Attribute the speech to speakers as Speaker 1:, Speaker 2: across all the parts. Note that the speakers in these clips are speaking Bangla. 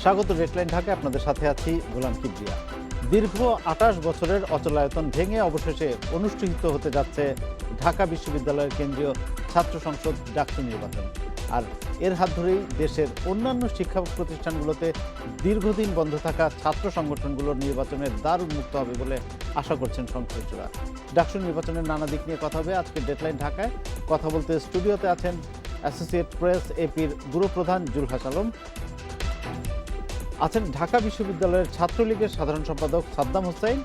Speaker 1: স্বাগত ডেডলাইন ঢাকায়, আপনাদের সাথে আছি গোলাম কিবরিয়া। দীর্ঘ ২৮ বছরের অচলায়তন ভেঙে অবশেষে অনুষ্ঠিত হতে যাচ্ছে ঢাকা বিশ্ববিদ্যালয়ের কেন্দ্রীয় ছাত্র সংসদ ডাকসু নির্বাচন। আর এর হাত ধরেই দেশের অন্যান্য শিক্ষা প্রতিষ্ঠানগুলোতে দীর্ঘদিন বন্ধ থাকা ছাত্র সংগঠনগুলোর নির্বাচনের দ্বার উন্মুক্ত হবে বলে আশা করছেন সংশ্লিষ্টরা। ডাকসু নির্বাচনের নানা দিক নিয়ে কথা হবে আজকে ডেডলাইন ঢাকায়। কথা বলতে স্টুডিওতে আছেন অ্যাসোসিয়েট প্রেস এপির ব্যুরো প্রধান জুলহাস আলম, আছেন ঢাকা বিশ্ববিদ্যালয়ের ছাত্রলীগের সাধারণ সম্পাদক সাদ্দাম হোসেন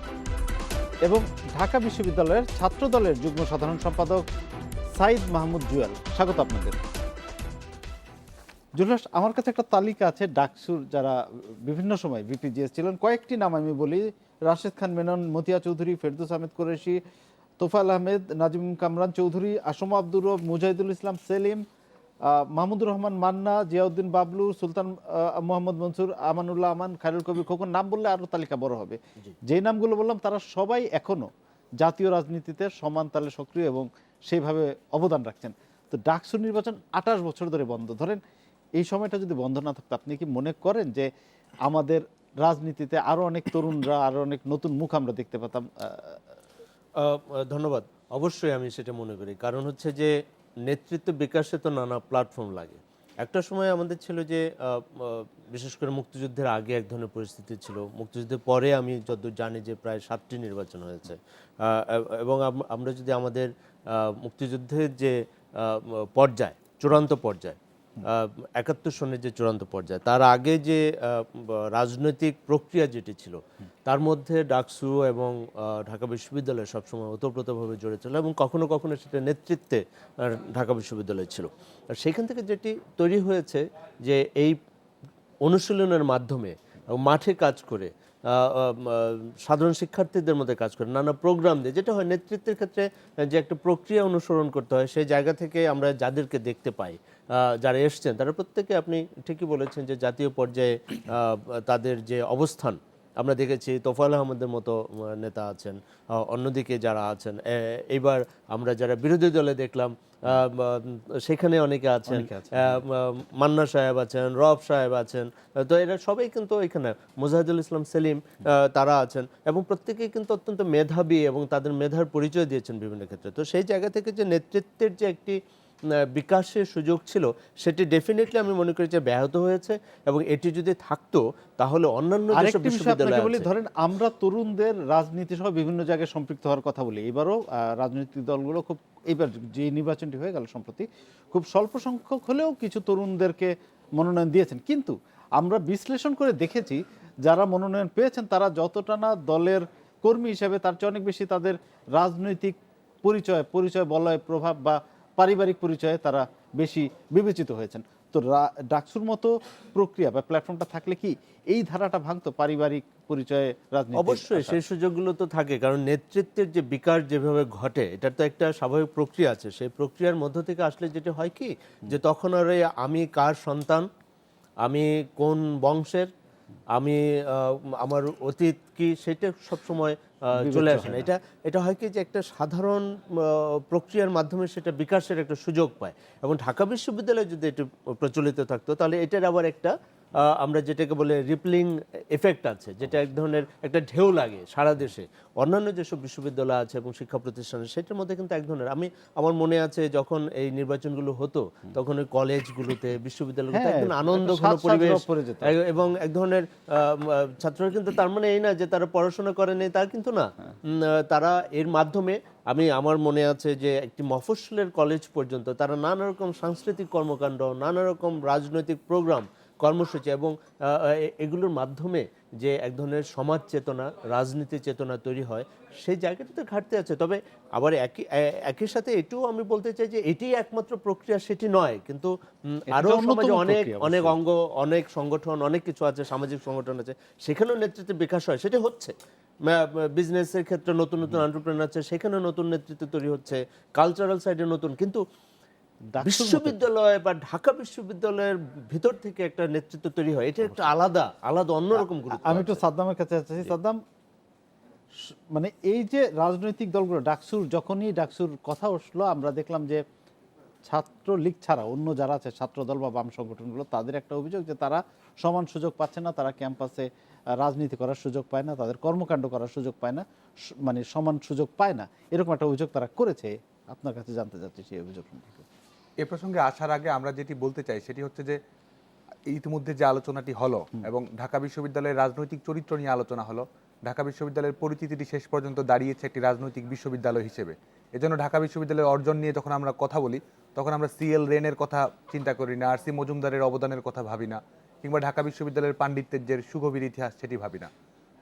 Speaker 1: এবং ঢাকা বিশ্ববিদ্যালয়ের ছাত্র দলের যুগ্ম সাধারণ সম্পাদক সাইদ মাহমুদ জুয়েল। স্বাগত আপনাদের। জুলহাস, আমার কাছে একটা তালিকা আছে ডাকসুর যারা বিভিন্ন সময় বিপিজিএস ছিলেন। কয়েকটি নাম আমি বলি: রাশেদ খান মেনন, মতিয়া চৌধুরী, ফেরদৌস আহমেদ কুরেশি, তোফায়েল আহমেদ, নাজিম কামরান চৌধুরী, আসম আব্দুর রব, মুজাহিদুল ইসলাম সেলিম, মাহমুদুর রহমান মান্না, জিয়াউদ্দিন বাবলু, সুলতান মোহাম্মদ মনসুর, আমানুল্লাহ আমান, খায়রুল কবির খোকন। নাম বললে আরও তালিকা বড় হবে। যেই নামগুলো বললাম তারা সবাই এখনও জাতীয় রাজনীতিতে সমান তালে সক্রিয় এবং সেইভাবে অবদান রাখছেন। তো ডাকসু নির্বাচন ২৮ বছর ধরে বন্ধ। ধরেন এই সময়টা যদি বন্ধ না থাকতো, আপনি কি মনে করেন যে আমাদের রাজনীতিতে আরও অনেক তরুণরা, আরও অনেক নতুন মুখ আমরা দেখতে পেতাম?
Speaker 2: ধন্যবাদ। অবশ্যই আমি সেটা মনে করি। কারণ হচ্ছে যে নেতৃত্ব বিকাশে তো নানা প্ল্যাটফর্ম লাগে। একটা সময় আমাদের ছিল যে বিশেষ করে মুক্তিযুদ্ধের আগে এক ধরনের পরিস্থিতি ছিল। মুক্তিযুদ্ধের পরে আমি যতদূর জানি যে প্রায় ৭টি নির্বাচন হয়েছে। এবং আমরা যদি আমাদের মুক্তিযুদ্ধের যে পর্যায়, চূড়ান্ত পর্যায়, ৭১ সনের যে চূড়ান্ত পর্যায়, তার আগে যে রাজনৈতিক প্রক্রিয়া যেটি ছিল, তার মধ্যে ডাকসু এবং ঢাকা বিশ্ববিদ্যালয় সবসময় ওতপ্রোতভাবে জড়িত ছিল এবং কখনো কখনো সেটা নেতৃত্বে ঢাকা বিশ্ববিদ্যালয় ছিল। আর সেখান থেকে যেটি তৈরি হয়েছে যে এই অনুশীলনের মাধ্যমে মাঠে কাজ করে, সাধারণ শিক্ষার্থীদের মধ্যে কাজ করে, নানা প্রোগ্রাম দিয়ে, যেটা হয় নেতৃত্বের ক্ষেত্রে যে একটা প্রক্রিয়া অনুসরণ করতে হয়, সেই জায়গা থেকে আমরা যাদেরকে দেখতে পাই, যারা এসছেন, তারা প্রত্যেকে, আপনি ঠিকই বলেছেন যে জাতীয় পর্যায়ে তাদের যে অবস্থান আমরা দেখেছি। তোফায়েল আহমেদের মতো নেতা আছেন, অন্যদিকে যারা আছেন, এইবার আমরা যারা বিরোধী দলে দেখলাম সেখানে অনেকে আছেন, মান্না সাহেব আছেন, রব সাহেব আছেন। তো এরা সবাই কিন্তু এখানে, মুজাহিদুল ইসলাম সেলিম, তারা আছেন এবং প্রত্যেকেই কিন্তু অত্যন্ত মেধাবী এবং তাদের মেধার পরিচয় দিয়েছেন বিভিন্ন ক্ষেত্রে। তো সেই জায়গা থেকে যে নেতৃত্বের যে একটি বিকাশের সুযোগ ছিল, সেটি ডেফিনেটলি আমি মনে করি যে ব্যাহত হয়েছে এবং এটি যদি থাকতো তাহলে অন্যান্য যেসব বিশ্ববিদ্যালয় আছে।
Speaker 1: ধরেন আমরা তরুণদের রাজনীতি সহ বিভিন্ন জায়গায় সম্পৃক্ত হওয়ার কথা বলি। এবারও রাজনৈতিক দলগুলো খুব, এইবার যে নির্বাচনটি হয়ে গেল সম্প্রতি, খুব স্বল্প সংখ্যক হলেও কিছু তরুণদেরকে মনোনয়ন দিয়েছেন। কিন্তু আমরা বিশ্লেষণ করে দেখেছি যারা মনোনয়ন পেয়েছেন তারা যতটা না দলের কর্মী হিসেবে, তার চেয়ে অনেক বেশি তাদের রাজনৈতিক পরিচয় বলয়, প্রভাব বা পারিবারিক পরিচয়ে তারা বেশি বিবেচিত হয়েছেন। তো ডাকসুর মতো প্রক্রিয়া বা প্ল্যাটফর্মটা থাকলে কি এই ধারাটা ভাঙতো, পারিবারিক পরিচয়ে রাজনীতি?
Speaker 2: অবশ্যই সেই সুযোগগুলো তো থাকে, কারণ নেতৃত্বের যে বিকাশ যেভাবে ঘটে, এটার তো একটা স্বাভাবিক প্রক্রিয়া আছে। সেই প্রক্রিয়ার মধ্য থেকে আসলে যেটা হয় কি, যে তখন আর আমি কার সন্তান, আমি কোন বংশের, আমি আমার অতীত কি, সেটা সবসময় চলে আসে না। এটা হয় কি যে একটা সাধারণ প্রক্রিয়ার মাধ্যমে সেটা বিকাশের একটা সুযোগ পায়। এবং ঢাকা বিশ্ববিদ্যালয়ে যদি এটা প্রচলিত থাকতো, তাহলে এটার আবার একটা আমরা যেটাকে বলে রিপলিং এফেক্ট আছে, যেটা এক ধরনের একটা ঢেউ লাগে সারা দেশে অন্যান্য যেসব বিশ্ববিদ্যালয় আছে এবং শিক্ষা প্রতিষ্ঠানে, সেটার মধ্যে কিন্তু এক ধরনের, আমার মনে আছে যখন এই নির্বাচনগুলো হতো, তখন ওই কলেজগুলোতে, বিশ্ববিদ্যালয়গুলোতে একদম আনন্দ ঘন পরিবেশ এবং এক ধরনের ছাত্ররা, কিন্তু তার মানে এই না যে তারা পড়াশোনা করেনি, তা কিন্তু না। তারা এর মাধ্যমে, আমার মনে আছে যে একটি মফস্বলের কলেজ পর্যন্ত তারা নানা রকম সাংস্কৃতিক কর্মকাণ্ড, নানা রকম রাজনৈতিক প্রোগ্রাম, কর্মসূচি এবং এগুলোর মাধ্যমে যে এক ধরনের সমাজ চেতনা, রাজনীতি চেতনা তৈরি হয়, সেই জায়গাটাতে ঘাটতি আছে। তবে আবার একই সাথে এটাও আমি বলতে চাই যে এটি একমাত্র প্রক্রিয়া সেটি নয়, কিন্তু আরও সমাজে অনেক অঙ্গ, অনেক সংগঠন, অনেক কিছু আছে, সামাজিক সংগঠন আছে, সেখানেও নেতৃত্বের বিকাশ হয়, সেটা হচ্ছে। বিজনেসের ক্ষেত্রে নতুন নতুন এন্টারপ্রেনার আছে, সেখানে নতুন নেতৃত্ব তৈরি হচ্ছে, কালচারাল সাইডে নতুন। কিন্তু বিশ্ববিদ্যালয় বা ঢাকা বিশ্ববিদ্যালয়ের ভিতর থেকে একটা নেতৃত্ব তৈরি হয়, এটা একটা আলাদা অন্যরকম গুরুত্ব।
Speaker 1: আমি একটু সাদ্দামের কাছে আছি। সাদ্দাম, মানে এই যে রাজনৈতিক দলগুলো যখনই ডাকসুর কথা উঠলো, আমরা দেখলাম যে ছাত্রলীগ ছাড়া অন্য যারা আছে ছাত্রদল বা বাম সংগঠনগুলো, তাদের একটা অভিযোগ যে তারা সমান সুযোগ পাচ্ছে না, তারা ক্যাম্পাসে রাজনীতি করার সুযোগ পায় না, তাদের কর্মকাণ্ড করার সুযোগ পায় না, মানে সমান সুযোগ পায় না, এরকম একটা অভিযোগ তারা করেছে। আপনার কাছে জানতে চাচ্ছি সেই অভিযোগ সম্পর্কে।
Speaker 3: এ প্রসঙ্গে আসার আগে আমরা যেটি বলতে চাই সেটি হচ্ছে যে ইতিমধ্যে যে আলোচনাটি হলো এবং ঢাকা বিশ্ববিদ্যালয়ের রাজনৈতিক চরিত্র নিয়ে আলোচনা হলো, ঢাকা বিশ্ববিদ্যালয়ের পরিচিতিটি শেষ পর্যন্ত দাঁড়িয়েছে একটি রাজনৈতিক বিশ্ববিদ্যালয় হিসেবে। এজন্য ঢাকা বিশ্ববিদ্যালয়ের অর্জন নিয়ে যখন আমরা কথা বলি তখন আমরা সিএল রেনের কথা চিন্তা করি না, আর.সি. মজুমদারের অবদানের কথা ভাবি না, কিংবা ঢাকা বিশ্ববিদ্যালয়ের পাণ্ডিত্যের যে সুগভীর ইতিহাস সেটি ভাবি না।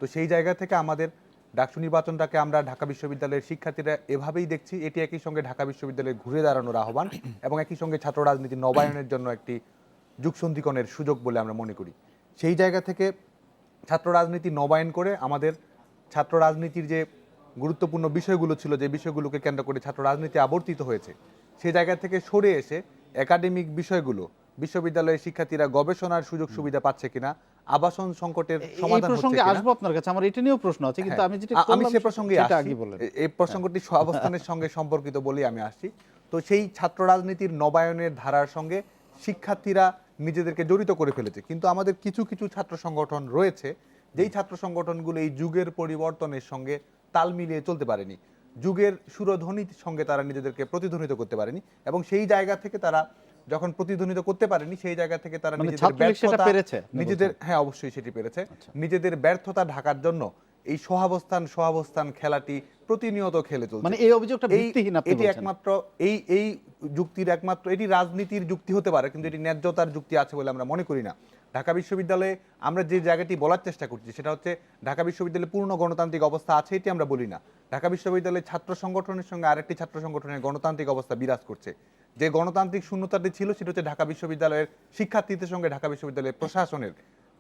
Speaker 3: তো সেই জায়গা থেকে আমাদের ডাকসু নির্বাচনটাকে আমরা ঢাকা বিশ্ববিদ্যালয়ের শিক্ষার্থীরা এভাবেই দেখছি, এটি একই সঙ্গে ঢাকা বিশ্ববিদ্যালয়ের ঘুরে দাঁড়ানোর আহ্বান এবং একই সঙ্গে ছাত্র রাজনীতি নবায়নের জন্য একটি যুগসন্ধিকরণের সুযোগ বলে আমরা মনে করি। সেই জায়গা থেকে ছাত্র রাজনীতি নবায়ন করে আমাদের ছাত্র রাজনীতির যে গুরুত্বপূর্ণ বিষয়গুলো ছিল, যে বিষয়গুলোকে কেন্দ্র করে ছাত্র রাজনীতি আবর্তিত হয়েছে, সেই জায়গা থেকে সরে এসে একাডেমিক বিষয়গুলো, বিশ্ববিদ্যালয়ের শিক্ষার্থীরা গবেষণার সুযোগ সুবিধা পাচ্ছে কিনা, আবাসন সংকটের
Speaker 1: এই
Speaker 3: সমাধান হচ্ছে
Speaker 1: প্রসঙ্গে
Speaker 3: কিনা।
Speaker 1: আসবো আপনার কাছে, আমার এটা নিয়েও প্রশ্ন আছে, কিন্তু আমি যেটা
Speaker 3: আমি
Speaker 1: করলাম
Speaker 3: সে প্রসঙ্গে
Speaker 1: সেটা
Speaker 3: আসছি।
Speaker 1: আগে বলেন।
Speaker 3: এই প্রসঙ্গটি অবস্থানের সঙ্গে সম্পর্কিত বলেই আমি আসছি। তো সেই ছাত্র রাজনীতির নবায়নের ধারার সঙ্গে শিক্ষার্থীরা নিজেদেরকে জড়িত করে ফেলেছে, কিন্তু আমাদের কিছু কিছু ছাত্র সংগঠন রয়েছে যেই ছাত্র সংগঠনগুলো এই যুগের পরিবর্তনের সঙ্গে তাল মিলিয়ে চলতে পারেনি, যুগের সুরধ্বনির সঙ্গে তারা নিজেদেরকে প্রতিধ্বনিত করতে পারেনি, এবং সেই জায়গা থেকে তারা যখন প্রতিধ্বনিত করতে পারেনি সেই জায়গা থেকে তারা
Speaker 1: মানে
Speaker 3: নিজেদের
Speaker 1: ছাত্রলীগ সেটা
Speaker 3: ব্যর্থতা,
Speaker 1: পেরেছে আপনি
Speaker 3: নিজেদের,
Speaker 1: বলছেন?
Speaker 3: হ্যাঁ অবশ্যই সেটি পেরেছে, নিজেদের ব্যর্থতা ঢাকার জন্য এই সহাবস্থান খেলাটি প্রতিনিয়ত খেলে চলছে।
Speaker 1: মানে এই অভিযোগটা ভিত্তিহীন আপনি
Speaker 3: এটি
Speaker 1: বলছেন?
Speaker 3: একমাত্র এই যুক্তির একমাত্র, এটি রাজনীতির যুক্তি হতে পারে কিন্তু এটি ন্যায্যতার যুক্তি আছে বলে আমরা মনে করি না। ঢাকা বিশ্ববিদ্যালয়ে আমরা যে জায়গাটি বলার চেষ্টা করছি সেটা হচ্ছে ঢাকা বিশ্ববিদ্যালয়ে পূর্ণ গণতান্ত্রিক অবস্থা আছে, এটি আমরা বলি না। ঢাকা বিশ্ববিদ্যালয়ের ছাত্র সংগঠনের সঙ্গে আরেকটি ছাত্র সংগঠনের গণতান্ত্রিক অবস্থা বিরাজ করছে। যে গণতান্ত্রিক শূন্যতাটি ছিল সেটা হচ্ছে ঢাকা বিশ্ববিদ্যালয়ের শিক্ষার্থীদের সঙ্গে ঢাকা বিশ্ববিদ্যালয়ের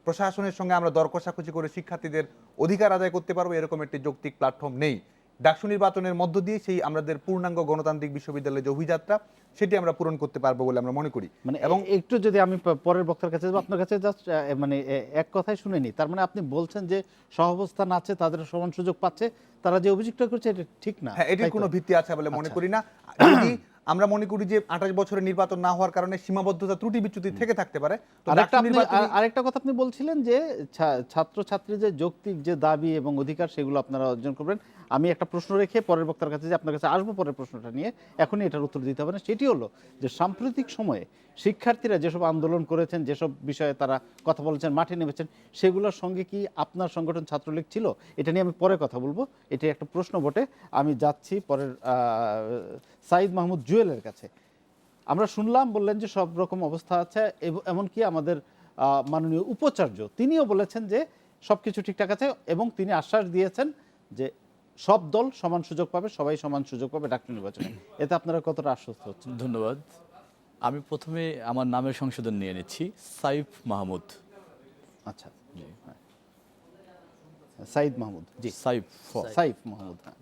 Speaker 3: প্রশাসনের সঙ্গে আমরা দর কষাকষি করে শিক্ষার্থীদের অধিকার আদায় করতে পারবো এরকম একটি যৌক্তিক প্ল্যাটফর্ম নেই। ডাকসু নির্বাচনের মধ্য দিয়ে সেই আমাদের পূর্ণাঙ্গ গণতান্ত্রিক বিশ্ববিদ্যালয়ের যে অভিযাত্রা সেটি আমরা পূরণ করতে পারবো বলে আমরা মনে করি।
Speaker 1: মানে
Speaker 3: এবং
Speaker 1: একটু যদি আমি পরের বক্তার কাছে যাবো, আপনার কাছে জাস্ট মানে এক কথায় শুনে নি, তার মানে আপনি বলছেন যে সহাবস্থান আছে, তাদের সমান সুযোগ পাচ্ছে, তারা যে অভিযোগটা করছে এটা ঠিক না?
Speaker 3: হ্যাঁ, এটির
Speaker 1: তাই তো?
Speaker 3: কোনো ভিত্তি আছে বলে মনে
Speaker 1: আচ্ছা।
Speaker 3: করি না। যদি আমরা মনে করি যে 28 বছরের নির্বাচন না হওয়ার কারণে সীমাবদ্ধতা ত্রুটি বিচ্যুতি থেকে থাকতে পারে, তো
Speaker 1: আরেকটা
Speaker 3: ডাকসু নির্বাচনী-
Speaker 1: আরেকটা কথা আপনি বলছিলেন যে ছাত্রছাত্রী যে যৌক্তিক যে দাবি এবং অধিকার সেগুলো আপনারা অর্জন করবেন। আমি একটা প্রশ্ন রেখে পরের বক্তার কাছে যে আপনার কাছে আসবো পরের প্রশ্নটা নিয়ে, এখনই এটার উত্তর দিতে হবে না। সেটি হলো যে সাম্প্রতিক সময়ে শিক্ষার্থীরা যেসব আন্দোলন করেছেন, যেসব বিষয়ে তারা কথা বলেছেন, মাঠে নেমেছেন, সেগুলোর সঙ্গে কি আপনার সংগঠন ছাত্রলীগ ছিল? এটা নিয়ে আমি পরে কথা বলবো, এটি একটা প্রশ্ন বটে। আমি যাচ্ছি পরের সাইদ মাহমুদ জুয়েলের কাছে। আমরা শুনলাম, বললেন যে সব রকম অবস্থা আছে, এমনকি আমাদের মাননীয় উপাচার্য তিনিও বলেছেন যে সবকিছু ঠিকঠাক আছে, এবং তিনি আশ্বাস দিয়েছেন যে সব দল সমান সুযোগ পাবে, সবাই সমান সুযোগ পাবে ডাকসু নির্বাচনে। এতে আপনারা কতটা আশ্বস্ত হচ্ছেন?
Speaker 4: ধন্যবাদ। আমি প্রথমে আমার নামের সংশোধন নিয়ে নিচ্ছি, সাইফ মাহমুদ।
Speaker 1: আচ্ছা, হ্যাঁ। সাইদ মাহমুদ, জি,
Speaker 4: সাইফ
Speaker 1: সাইফ মাহমুদ, হ্যাঁ।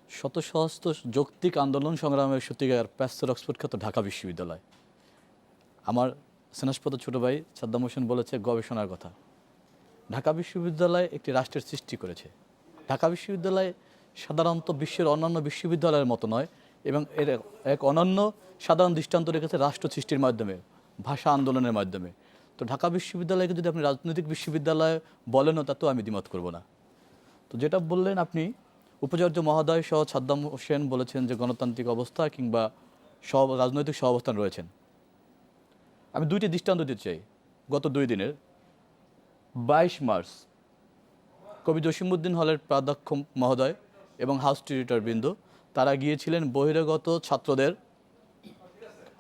Speaker 4: শত সহস্র যৌক্তিক আন্দোলন সংগ্রামের সত্যিকার প্যাস্টার অক্সফোর্ড খ্যাত ঢাকা বিশ্ববিদ্যালয়। আমার স্নেহাস্পদ ছোট ভাই সাদ্দাম হোসেন বলেছে গবেষণার কথা। ঢাকা বিশ্ববিদ্যালয় একটি রাষ্ট্রের সৃষ্টি করেছে। ঢাকা বিশ্ববিদ্যালয় সাধারণত বিশ্বের অন্যান্য বিশ্ববিদ্যালয়ের মতো নয়, এবং এর এক অনন্য সাধারণ দৃষ্টান্ত রেখেছে রাষ্ট্র সৃষ্টির মাধ্যমে, ভাষা আন্দোলনের মাধ্যমে। তো ঢাকা বিশ্ববিদ্যালয়কে যদি আপনি রাজনৈতিক বিশ্ববিদ্যালয় বলেনও তাতেও আমি দ্বিমত করব না। তো যেটা বললেন আপনি, উপাচার্য মহোদয় সহ সাদ্দাম হোসেন বলেছেন যে গণতান্ত্রিক অবস্থা কিংবা রাজনৈতিক সহাবস্থান রয়েছেন। আমি দুইটি দৃষ্টান্ত দিতে চাই। গত 2 দিনের 22 মার্চ কবি জসিমউদ্দিন হলের প্রাধ্যক্ষ মহোদয় এবং হাউস টিউটর বৃন্দ তারা গিয়েছিলেন বহিরাগত ছাত্রদের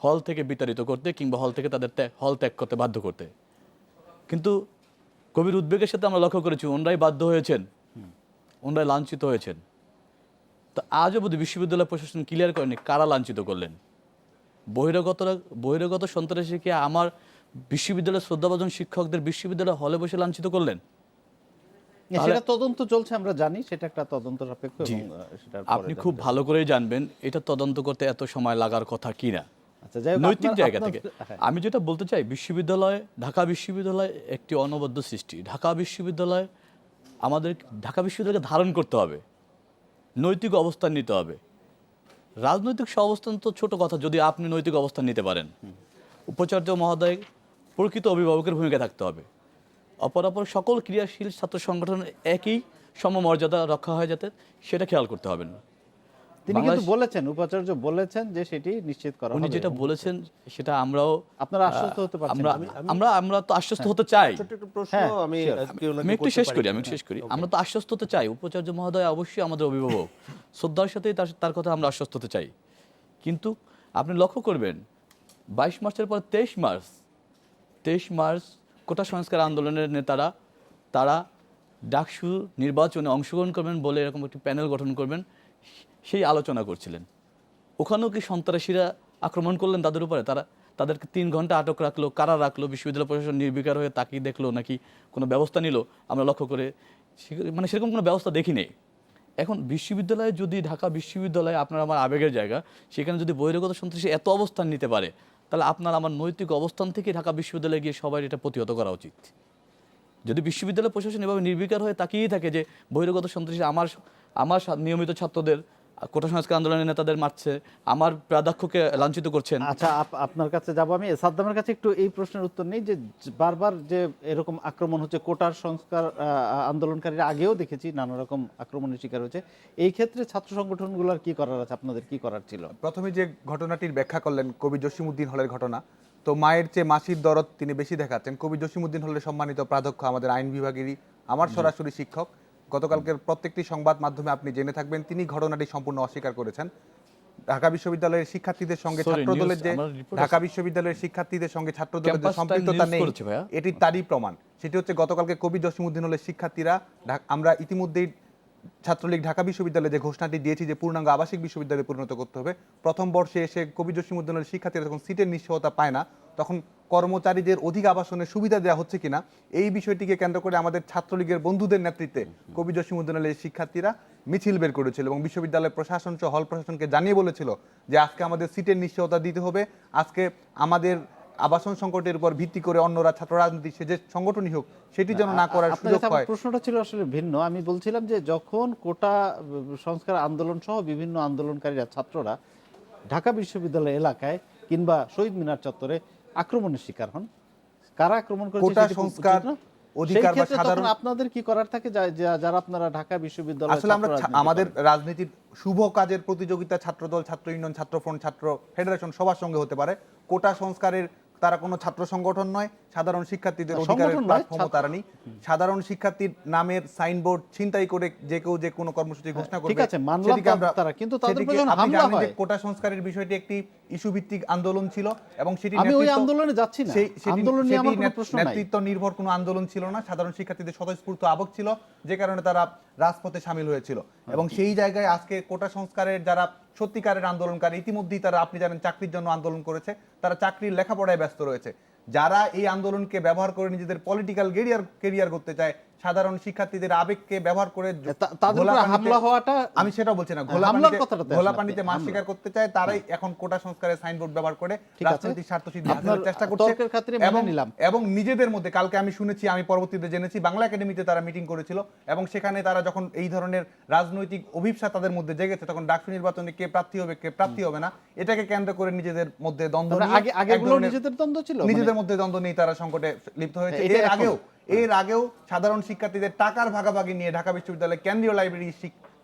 Speaker 4: হল থেকে বিতাড়িত করতে কিংবা হল থেকে তাদের হল ত্যাগ করতে বাধ্য করতে। কিন্তু কবির উদ্বেগের সাথে আমরা লক্ষ্য করেছি ওনারাই বাধ্য হয়েছেন, ওনারাই লাঞ্ছিত হয়েছেন। তো আজও অবধি বিশ্ববিদ্যালয় প্রশাসন ক্লিয়ার করেনি কারা লাঞ্ছিত করলেন। বহিরাগত সন্ত্রাসীকে আমার বিশ্ববিদ্যালয়ের শ্রদ্ধাভাজন শিক্ষকদের বিশ্ববিদ্যালয় হলে বসে লাঞ্ছিত করলেন।
Speaker 1: সেটা তদন্ত চলছে, আমরা জানি, সেটা একটা তদন্ত সাপেক্ষ, এবং সেটা
Speaker 4: আপনি খুব ভালো করেই জানবেন এটা তদন্ত করতে এত সময় লাগার কথা কিনা।
Speaker 1: আচ্ছা, যাই হোক,
Speaker 4: নৈতিক জায়গা
Speaker 1: আপনার-
Speaker 4: থেকে
Speaker 1: হ্যাঁ।
Speaker 4: আমি যেটা বলতে চাই, ঢাকা বিশ্ববিদ্যালয় একটি অনবদ্য সৃষ্টি। ঢাকা বিশ্ববিদ্যালয়কে ধারণ করতে হবে, নৈতিক অবস্থান নিতে হবে। রাজনৈতিক অবস্থান তো ছোট কথা, যদি আপনি নৈতিক অবস্থান নিতে পারেন। উপাচার্য মহোদয় প্রকৃত অভিভাবকের ভূমিকা থাকতে হবে। অপরাপর সকল ক্রিয়াশীল ছাত্র সংগঠন একই সমমর্যাদা রক্ষা হয় যাতে, সেটা খেয়াল করতে হবে না।
Speaker 1: তিনি কিন্তু বলেছেন, উপাচার্য বলেছেন যে সেটি নিশ্চিত করা
Speaker 4: উনি
Speaker 1: হবে।
Speaker 4: যেটা বলেছেন সেটা আমরাও
Speaker 1: আপনারা আশ্বস্ত হতে পারছেন?
Speaker 4: আমরা তো আশ্বস্ত হতে চাই।
Speaker 2: ছোট্ট একটু প্রশ্ন
Speaker 1: হ্যাঁ,
Speaker 2: আমি আজকে ওনাকে
Speaker 4: আমি একটু
Speaker 2: করতে
Speaker 4: শেষ
Speaker 2: পারি
Speaker 4: করি,
Speaker 2: কিনা?
Speaker 4: আমরা তো আশ্বস্ত হতে চাই। উপাচার্য মহোদয় অবশ্যই আমাদের অভিভাবক, শ্রদ্ধার সাথেই তার কথা আমরা আশ্বস্ত হতে চাই। কিন্তু আপনি লক্ষ্য করবেন 22 মার্চের পর 23 মার্চ কোটা সংস্কার আন্দোলনের নেতারা তারা ডাকসু নির্বাচনে অংশগ্রহণ করবেন বলে এরকম একটি প্যানেল গঠন করবেন, সেই আলোচনা করছিলেন। ওখানেও কি সন্ত্রাসীরা আক্রমণ করলেন তাদের উপরে? তাদেরকে 3 ঘন্টা আটক রাখলো, কারা রাখলো, বিশ্ববিদ্যালয় প্রশাসন নির্বিকার হয়ে তাকিয়ে দেখলো নাকি কোনো ব্যবস্থা নিল? আমরা লক্ষ্য করে মানে সেরকম কোনো ব্যবস্থা দেখি নেই। এখন বিশ্ববিদ্যালয়ে যদি, ঢাকা বিশ্ববিদ্যালয়ে আপনার আমার আবেগের জায়গা, সেখানে যদি বহিরাগত সন্ত্রাসী এত অবস্থান নিতে পারে, তাহলে আপনার আমার নৈতিক অবস্থান থেকে ঢাকা বিশ্ববিদ্যালয়ে গিয়ে সবাই এটা প্রতিহত করা উচিত। যদি বিশ্ববিদ্যালয় প্রশাসন এভাবে নির্বিকার হয়ে তাকিয়েই থাকে যে বহিরাগত সন্ত্রাসী আমার নিয়মিত ছাত্রদের, কোটা সংস্কার আন্দোলনের নেতাদের মারছে, আমার প্রাধ্যক্ষকে লাঞ্ছিত করছেন।
Speaker 1: আচ্ছা, আপনার কাছে যাব আমি। সাদ্দামের কাছে একটু এই প্রশ্নের উত্তর নেই যে বারবার যে এরকম আক্রমণ হচ্ছে, কোটার সংস্কার আন্দোলনকারীরা আগেও দেখেছি নানা রকম আক্রমণের শিকার হয়েছে। এই ক্ষেত্রে ছাত্র সংগঠনগুলোর কি করার আছে, আপনাদের কি করার ছিল?
Speaker 3: প্রথমে যে ঘটনাটির ব্যাখ্যা করলেন কবি জসিমউদ্দিন হলের ঘটনা, তো মায়ের চেয়ে মাসির দরদ তিনি বেশি দেখাচ্ছেন। কবি জসিমউদ্দিন হলের সম্মানিত প্রাধ্যক্ষ, আমাদের আইন বিভাগেরই আমার সরাসরি শিক্ষক। গতকালকের প্রত্যেকটি সংবাদ মাধ্যমে আপনি জেনে থাকবেন তিনি ঘটনাটি সম্পূর্ণ অস্বীকার করেছেন। ঢাকা বিশ্ববিদ্যালয়ের শিক্ষার্থীদের সঙ্গে ছাত্রদলের যে ঢাকা বিশ্ববিদ্যালয়ের শিক্ষার্থীদের সঙ্গে ছাত্রদলের যে সম্পৃক্ততা নেই, এটি তারই প্রমাণ। সেটি হচ্ছে গতকালকে কবি জসিমউদ্দিন হলের শিক্ষার্থীরা, আমরা ইতিমধ্যেই ছাত্রলীগ ঢাকা বিশ্ববিদ্যালয়ে যে ঘোষণাটি দিয়েছি যে পূর্ণাঙ্গ আবাসিক বিশ্ববিদ্যালয়ে পরিণত করতে হবে, প্রথম বর্ষে এসে কবি জসিমউদ্দিন হলের শিক্ষার্থীরা যখন সিটের নিশ্চয়তা পায় না, তখন কর্মচারীদের অধিক আবাসনের সুবিধা দেওয়া হচ্ছে কিনা এই বিষয়টিকে কেন্দ্র করে আমাদের ছাত্রলীগের বন্ধুদের নেতৃত্বে কবি জসিমউদ্দিন হলের শিক্ষার্থীরা মিছিল বের করেছিল এবং বিশ্ববিদ্যালয় প্রশাসন সহ হল প্রশাসনকে জানিয়ে বলেছিল যে আজকে আমাদের সিটের নিশ্চয়তা দিতে হবে, আজকে আমাদের আবাসন সংকটের উপর ভিত্তি করে অন্যরা ছাত্র রাজনীতি সে যে সংগঠনই হোক সেটি যেন না করার সুযোগ হয়।
Speaker 1: প্রশ্নটা ছিল আসলে ভিন্ন। আমি বলছিলাম যে যখন কোটা সংস্কার আন্দোলন সহ বিভিন্ন আন্দোলনকারীরা, ছাত্ররা ঢাকা বিশ্ববিদ্যালয় এলাকায় কিংবা শহীদ মিনার চত্বরে আক্রমণের শিকার হন, কারা আক্রমণ করেছে
Speaker 3: কোটা সংস্কার অধিকার বা সাধারণ,
Speaker 1: আপনাদের কি করার থাকে যারা আপনারা ঢাকা বিশ্ববিদ্যালয়?
Speaker 3: আসলে আমরা আমাদের রাজনীতির শুভ কাজের প্রতিযোগিতা ছাত্রদল, ছাত্র ইউনিয়ন, ছাত্রফ্রন্ট, ছাত্র ফেডারেশন সবার সঙ্গে হতে পারে। কোটা সংস্কারের তারা কোনো ছাত্র সংগঠন নয়, সাধারণ শিক্ষার্থীদের অধিকারের প্ল্যাটফর্ম তারা নেই। সাধারণ শিক্ষার্থীর নামের সাইনবোর্ড ছিনতাই করে যে কেউ যে কোনো কর্মসূচি ঘোষণা করবে,
Speaker 1: ঠিক আছে, মানলাম তারা, কিন্তু তাদের উপর যখন হামলা হয়।
Speaker 3: কোটা সংস্কারের বিষয়টি একটি ইস্যু ভিত্তিক আন্দোলন ছিল এবং সেটি
Speaker 1: আমি ওই আন্দোলনে যাচ্ছি না, আন্দোলন নিয়ে আমার কোনো প্রশ্ন নাই।
Speaker 3: নেতৃত্ব নির্ভর কোনো আন্দোলন ছিল না, সাধারণ শিক্ষার্থীদের স্বতঃস্ফূর্ত আবেগ ছিল, যে কারণে তারা রাজপথে শামিল হয়েছিল। এবং সেই জায়গায় আজকে কোটা সংস্কারের যারা সত্যিকারের আন্দোলনকারী, ইতিমধ্যেই তারা, আপনি জানেন, চাকরির জন্য আন্দোলন করেছে, তারা চাকরির লেখাপড়ায় ব্যস্ত রয়েছে। যারা এই আন্দোলনকে ব্যবহার করে নিজেদের পলিটিক্যাল কেরিয়ার করতে চায়, সাধারণ শিক্ষার্থীদের আবেগকে ব্যবহার করে
Speaker 1: হামলা হওয়াটা,
Speaker 3: আমি সেটা বলছি না, ঘোলা পানিতে মাছ শিকার করতে চায়, তারাই এখন কোটা সংস্কারের সাইনবোর্ড ব্যবহার করে রাজনৈতিক স্বার্থ সিদ্ধি হাসিলের চেষ্টা করছে। এবং নিজেদের মধ্যে, কালকে আমি শুনেছি, আমি পরবর্তীতে জেনেছি, বাংলা একাডেমিতে তারা মিটিং করেছিল এবং সেখানে তারা যখন এই ধরনের রাজনৈতিক অভিপ্সা তাদের মধ্যে জেগেছে, তখন ডাকসু নির্বাচনে কে প্রার্থী হবে কে প্রার্থী হবে না, এটাকে কেন্দ্র করে নিজেদের মধ্যে দ্বন্দ্ব, নিজেদের মধ্যে দ্বন্দ্ব নিয়ে তারা সংকটে লিপ্ত হয়েছে। এর আগেও সাধারণ শিক্ষার্থীদের টাকার ভাগাভাগি নিয়ে ঢাকা বিশ্ববিদ্যালয়ের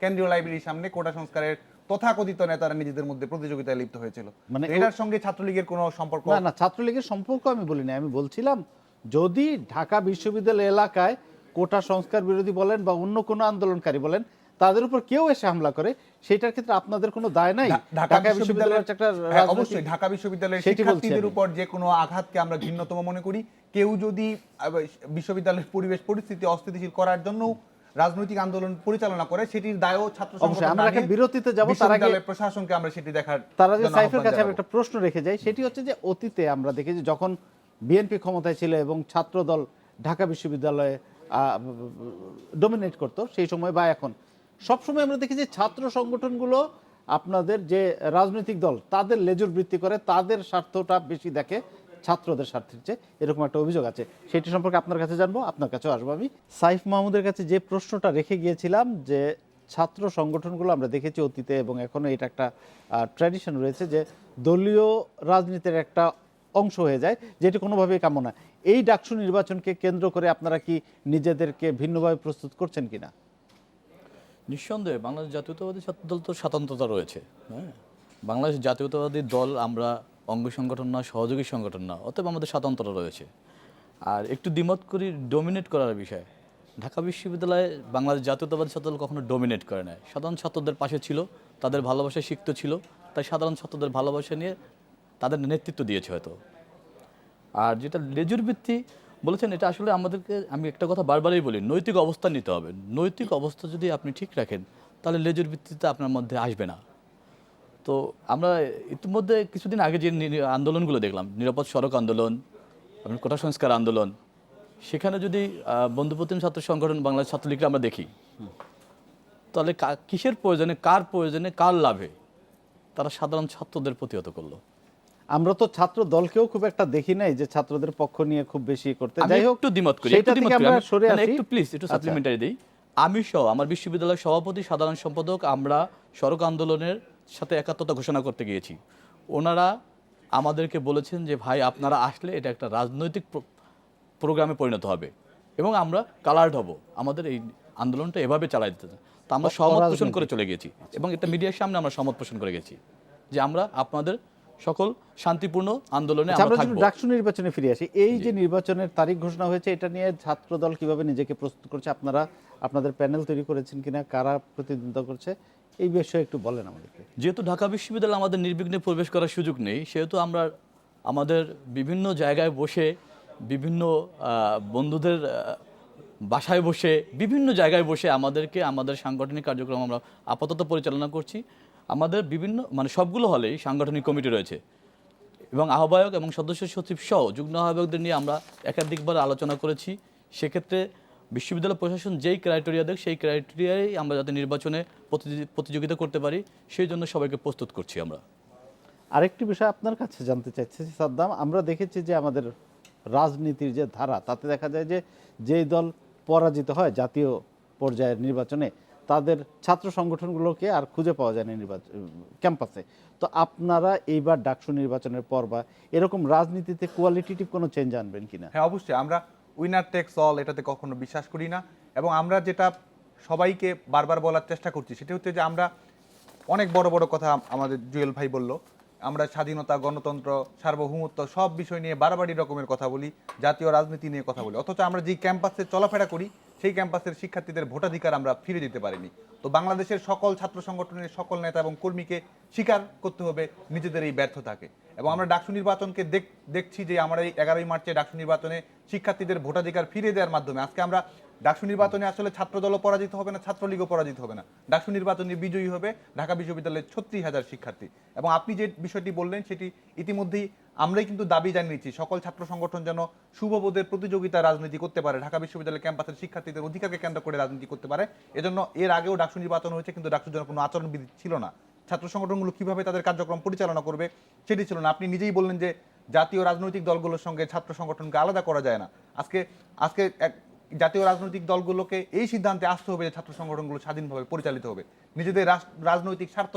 Speaker 3: কেন্দ্রীয় লাইব্রেরির সামনে কোটা সংস্কারের তথাকথিত নেতারা নিজেদের মধ্যে প্রতিযোগিতায় লিপ্ত হয়েছিল। মানে এটার সঙ্গে ছাত্রলীগের কোনো সম্পর্ক
Speaker 1: না। ছাত্রলীগের সম্পর্ক আমি বলি না, আমি বলছিলাম যদি ঢাকা বিশ্ববিদ্যালয় এলাকায় কোটা সংস্কার বিরোধী বলেন বা অন্য কোনো আন্দোলনকারী বলেন, তাদের উপর কেউ এসে হামলা করে, সেটার ক্ষেত্রে আপনাদের কোনো দায় নাই?
Speaker 3: ঢাকা বিশ্ববিদ্যালয়ের অবশ্যই ঢাকা বিশ্ববিদ্যালয়ের শিক্ষার্থীদের উপর যে কোনো আঘাতকে আমরা ঘৃণ্যতম মনে করি। কেউ যদি বিশ্ববিদ্যালয়ের পরিবেশ পরিস্থিতি অস্থিতিশীল করার জন্য রাজনৈতিক আন্দোলন পরিচালনা করে, সেটির দায়ও ছাত্র সংগঠন।
Speaker 1: আমরা একটা বিরতিতে যাব, তার আগে
Speaker 3: প্রশাসনকে আমরা সেটি দেখার,
Speaker 1: তারা যে সাইফের কাছে একটা প্রশ্ন রেখে যায়, সেটি হচ্ছে যে অতীতে আমরা দেখেছি যখন বিএনপি ক্ষমতায় ছিল এবং ছাত্রদল ঢাকা বিশ্ববিদ্যালয়ে ডমিনেট করতো, সেই সময় বা এখন সবসময় আমরা দেখি যে ছাত্র সংগঠনগুলো আপনাদের যে রাজনৈতিক দল তাদের লেজুর বৃত্তি করে, তাদের স্বার্থটা বেশি দেখে ছাত্রদের স্বার্থের চেয়ে, এরকম একটা অভিযোগ আছে। সেটি সম্পর্কে আপনার কাছে জানবো, আপনার কাছেও আসবো। আমি সাইফ মাহমুদের কাছে যে প্রশ্নটা রেখে গিয়েছিলাম যে ছাত্র সংগঠনগুলো আমরা দেখেছি অতীতে এবং এখনো এটা একটা ট্র্যাডিশন রয়েছে যে দলীয় রাজনীতির একটা অংশ হয়ে যায়, যেটি কোনোভাবেই কাম্য না। এই ডাকসু নির্বাচনকে কেন্দ্র করে আপনারা কি নিজেদেরকে ভিন্নভাবে প্রস্তুত করছেন কিনা?
Speaker 4: নিঃসন্দেহে বাংলাদেশ জাতীয়তাবাদী ছাত্র দল তো স্বতন্ত্রতা রয়েছে। হ্যাঁ, বাংলাদেশ জাতীয়তাবাদী দল আমরা অঙ্গ সংগঠন না, সহযোগী সংগঠন না, অতএব আমাদের স্বাতন্ত্রতা রয়েছে। আর একটু দ্বিমত করি ডোমিনেট করার বিষয়ে। ঢাকা বিশ্ববিদ্যালয়ে বাংলাদেশ জাতীয়তাবাদী ছাত্র দল কখনো ডোমিনেট করে নাই, সাধারণ ছাত্রদের পাশে ছিল, তাদের ভালোবাসায় সিক্ত ছিল, তাই সাধারণ ছাত্রদের ভালোবাসা নিয়ে তাদের নেতৃত্ব দিয়েছে হয়তো। আর যেটা লেজুর ভিত্তি বলেছেন, এটা আসলে আমাদেরকে, আমি একটা কথা বারবারই বলি, নৈতিক অবস্থান নিতে হবে। নৈতিক অবস্থা যদি আপনি ঠিক রাখেন তাহলে লেজুর ভিত্তিতে আপনার মধ্যে আসবে না। তো আমরা ইতিমধ্যে কিছুদিন আগে যে আন্দোলনগুলো দেখলাম, নিরাপদ সড়ক আন্দোলন, আপনার কোটা সংস্কার আন্দোলন, সেখানে যদি বন্ধুপ্রতিম ছাত্র সংগঠন বাংলাদেশ ছাত্রলীগরা আমরা দেখি, তাহলে কিসের প্রয়োজনে, কার প্রয়োজনে, কার লাভে তারা সাধারণ ছাত্রদের প্রতিহত করলো?
Speaker 1: আমরা তো ছাত্র দলকেও খুব একটা দেখি নাই যে ছাত্রদের পক্ষ নিয়ে খুব বেশি করতে।
Speaker 4: আমি
Speaker 1: যাই হোক,
Speaker 4: একটু দ্বিমত করি,
Speaker 1: সেটা থেকে আমরা সরে আসি।
Speaker 4: একটু প্লিজ একটু সাপ্লিমেন্টারি দিই। আমি সহ আমার বিশ্ববিদ্যালয়ের সভাপতি, সাধারণ সম্পাদক, আমরা সড়ক আন্দোলনের সাথে একাত্মতা ঘোষণা করতে গিয়েছি। ওনারা আমাদেরকে বলেছেন যে ভাই আপনারা আসলে এটা একটা রাজনৈতিক প্রোগ্রামে পরিণত হবে এবং আমরা কালার্ড হব, আমাদের এই আন্দোলনটা এভাবে চালাই দিতে। তো আমরা সহমত পোষণ করে চলে গেছি এবং এটা মিডিয়ার সামনে আমরা সহমত পোষণ করে গেছি যে আমরা আপনাদের সকল শান্তিপূর্ণ আন্দোলনে আমরা থাকব।
Speaker 1: ডাকসু নির্বাচনে ফিরে আসি। এই যে নির্বাচনের তারিখ ঘোষণা হয়েছে, এটা নিয়ে ছাত্র দল কিভাবে নিজেকে প্রস্তুত করছে? আপনারা আপনাদের প্যানেল তৈরি করেছেন কিনা? কারা প্রতিদ্বন্দ্বিতা করছে? এই বিষয়ে একটু বলেন আমাদেরকে।
Speaker 4: যেহেতু ঢাকা বিশ্ববিদ্যালয়ে আমাদের নির্বিঘ্নে প্রবেশ করার সুযোগ নেই, সেহেতু আমরা আমাদের বিভিন্ন জায়গায় বসে, বিভিন্ন বন্ধুদের বাসায় বসে, বিভিন্ন জায়গায় বসে আমাদের সাংগঠনিক কার্যক্রম আমরা আপাতত পরিচালনা করছি। আমাদের বিভিন্ন সবগুলো হলেই সাংগঠনিক কমিটি রয়েছে এবং আহ্বায়ক এবং সদস্য সচিব সহ যুগ্ম আহ্বায়কদের নিয়ে আমরা একাধিকবার আলোচনা করেছি। সেক্ষেত্রে বিশ্ববিদ্যালয় প্রশাসন যেই ক্রাইটেরিয়া দেয় সেই ক্রাইটেরিয়ায় আমরা যাতে নির্বাচনে প্রতিযোগিতা করতে পারি সেই জন্য সবাইকে প্রস্তুত করছি আমরা।
Speaker 1: আরেকটি বিষয় আপনার কাছে জানতে চাইছি সাদ্দাম, আমরা দেখেছি যে আমাদের রাজনীতির যে ধারা, তাতে দেখা যায় যে যেই দল পরাজিত হয় জাতীয় পর্যায়ের নির্বাচনে, তাদের ছাত্র সংগঠনগুলোকে আর খুঁজে পাওয়া যায় না ক্যাম্পাসে। তো আপনারা এইবার ডাকসু নির্বাচনের পর বা এরকম রাজনীতিতে কোয়ালিটেটিভ কোনো চেঞ্জ আনবেন কিনা?
Speaker 3: হ্যাঁ, অবশ্যই। আমরা উইনার টেকস অল এটাতে কখনো বিশ্বাস করি না এবং আমরা যেটা সবাইকে বারবার বলার চেষ্টা করছি সেটা হচ্ছে যে আমরা অনেক বড় বড় কথা আমাদের জুয়েল ভাই বলল, আমরা স্বাধীনতা, গণতন্ত্র, সার্বভৌমত্ব সব বিষয় নিয়ে বাড়াবাড়ি রকমের কথা বলি, জাতীয় রাজনীতি নিয়ে কথা বলি, অথচ আমরা যেই ক্যাম্পাসে চলাফেরা করি সেই ক্যাম্পাসের শিক্ষার্থীদের ভোটাধিকার আমরা ফিরে দিতে পারিনি। তো বাংলাদেশের সকল ছাত্র সংগঠনের সকল নেতা এবং কর্মীকে স্বীকার করতে হবে নিজেদের এই ব্যর্থতাকে। এবং আমরা ডাকসু নির্বাচনকে দেখছি যে আমরা এই 11ই মার্চে ডাকসু নির্বাচনে শিক্ষার্থীদের ভোটাধিকার ফিরিয়ে দেওয়ার মাধ্যমে আজকে আমরা ডাকসু নির্বাচনে আসলে ছাত্রদলও পরাজিত হবে না, ছাত্রলীগও পরাজিত হবে না, ডাকসু নির্বাচনে বিজয়ী হবে ঢাকা বিশ্ববিদ্যালয়ের 36,000 শিক্ষার্থী। এবং আপনি যে বিষয়টি বললেন সেটি ইতিমধ্যেই আমরাই কিন্তু দাবি জানিয়েছি, সকল ছাত্র সংগঠন যেন শুভবোধের প্রতিযোগিতা রাজনীতি করতে পারে, ঢাকা বিশ্ববিদ্যালয় ক্যাম্পাসের শিক্ষার্থীদের অধিকারকে কেন্দ্র করে রাজনীতি করতে পারে। এজন্য এর আগেও ডাকসু নির্বাচন হয়েছে, কিন্তু ডাকসুর জন্য কোনো আচরণবিধি ছিল না। ছাত্র সংগঠনগুলো কিভাবে তাদের কার্যক্রম পরিচালনা করবে সেটি ছিল না। আপনি নিজেই বললেন যে জাতীয় রাজনৈতিক দলগুলোর সঙ্গে ছাত্র সংগঠনকে আলাদা করা যায় না। আজকে জাতীয় রাজনৈতিক দলগুলোকে এই সিদ্ধান্তে আসতে হবে যে ছাত্র সংগঠনগুলো স্বাধীনভাবে পরিচালিত হবে, নিজেদের রাজনৈতিক স্বার্থ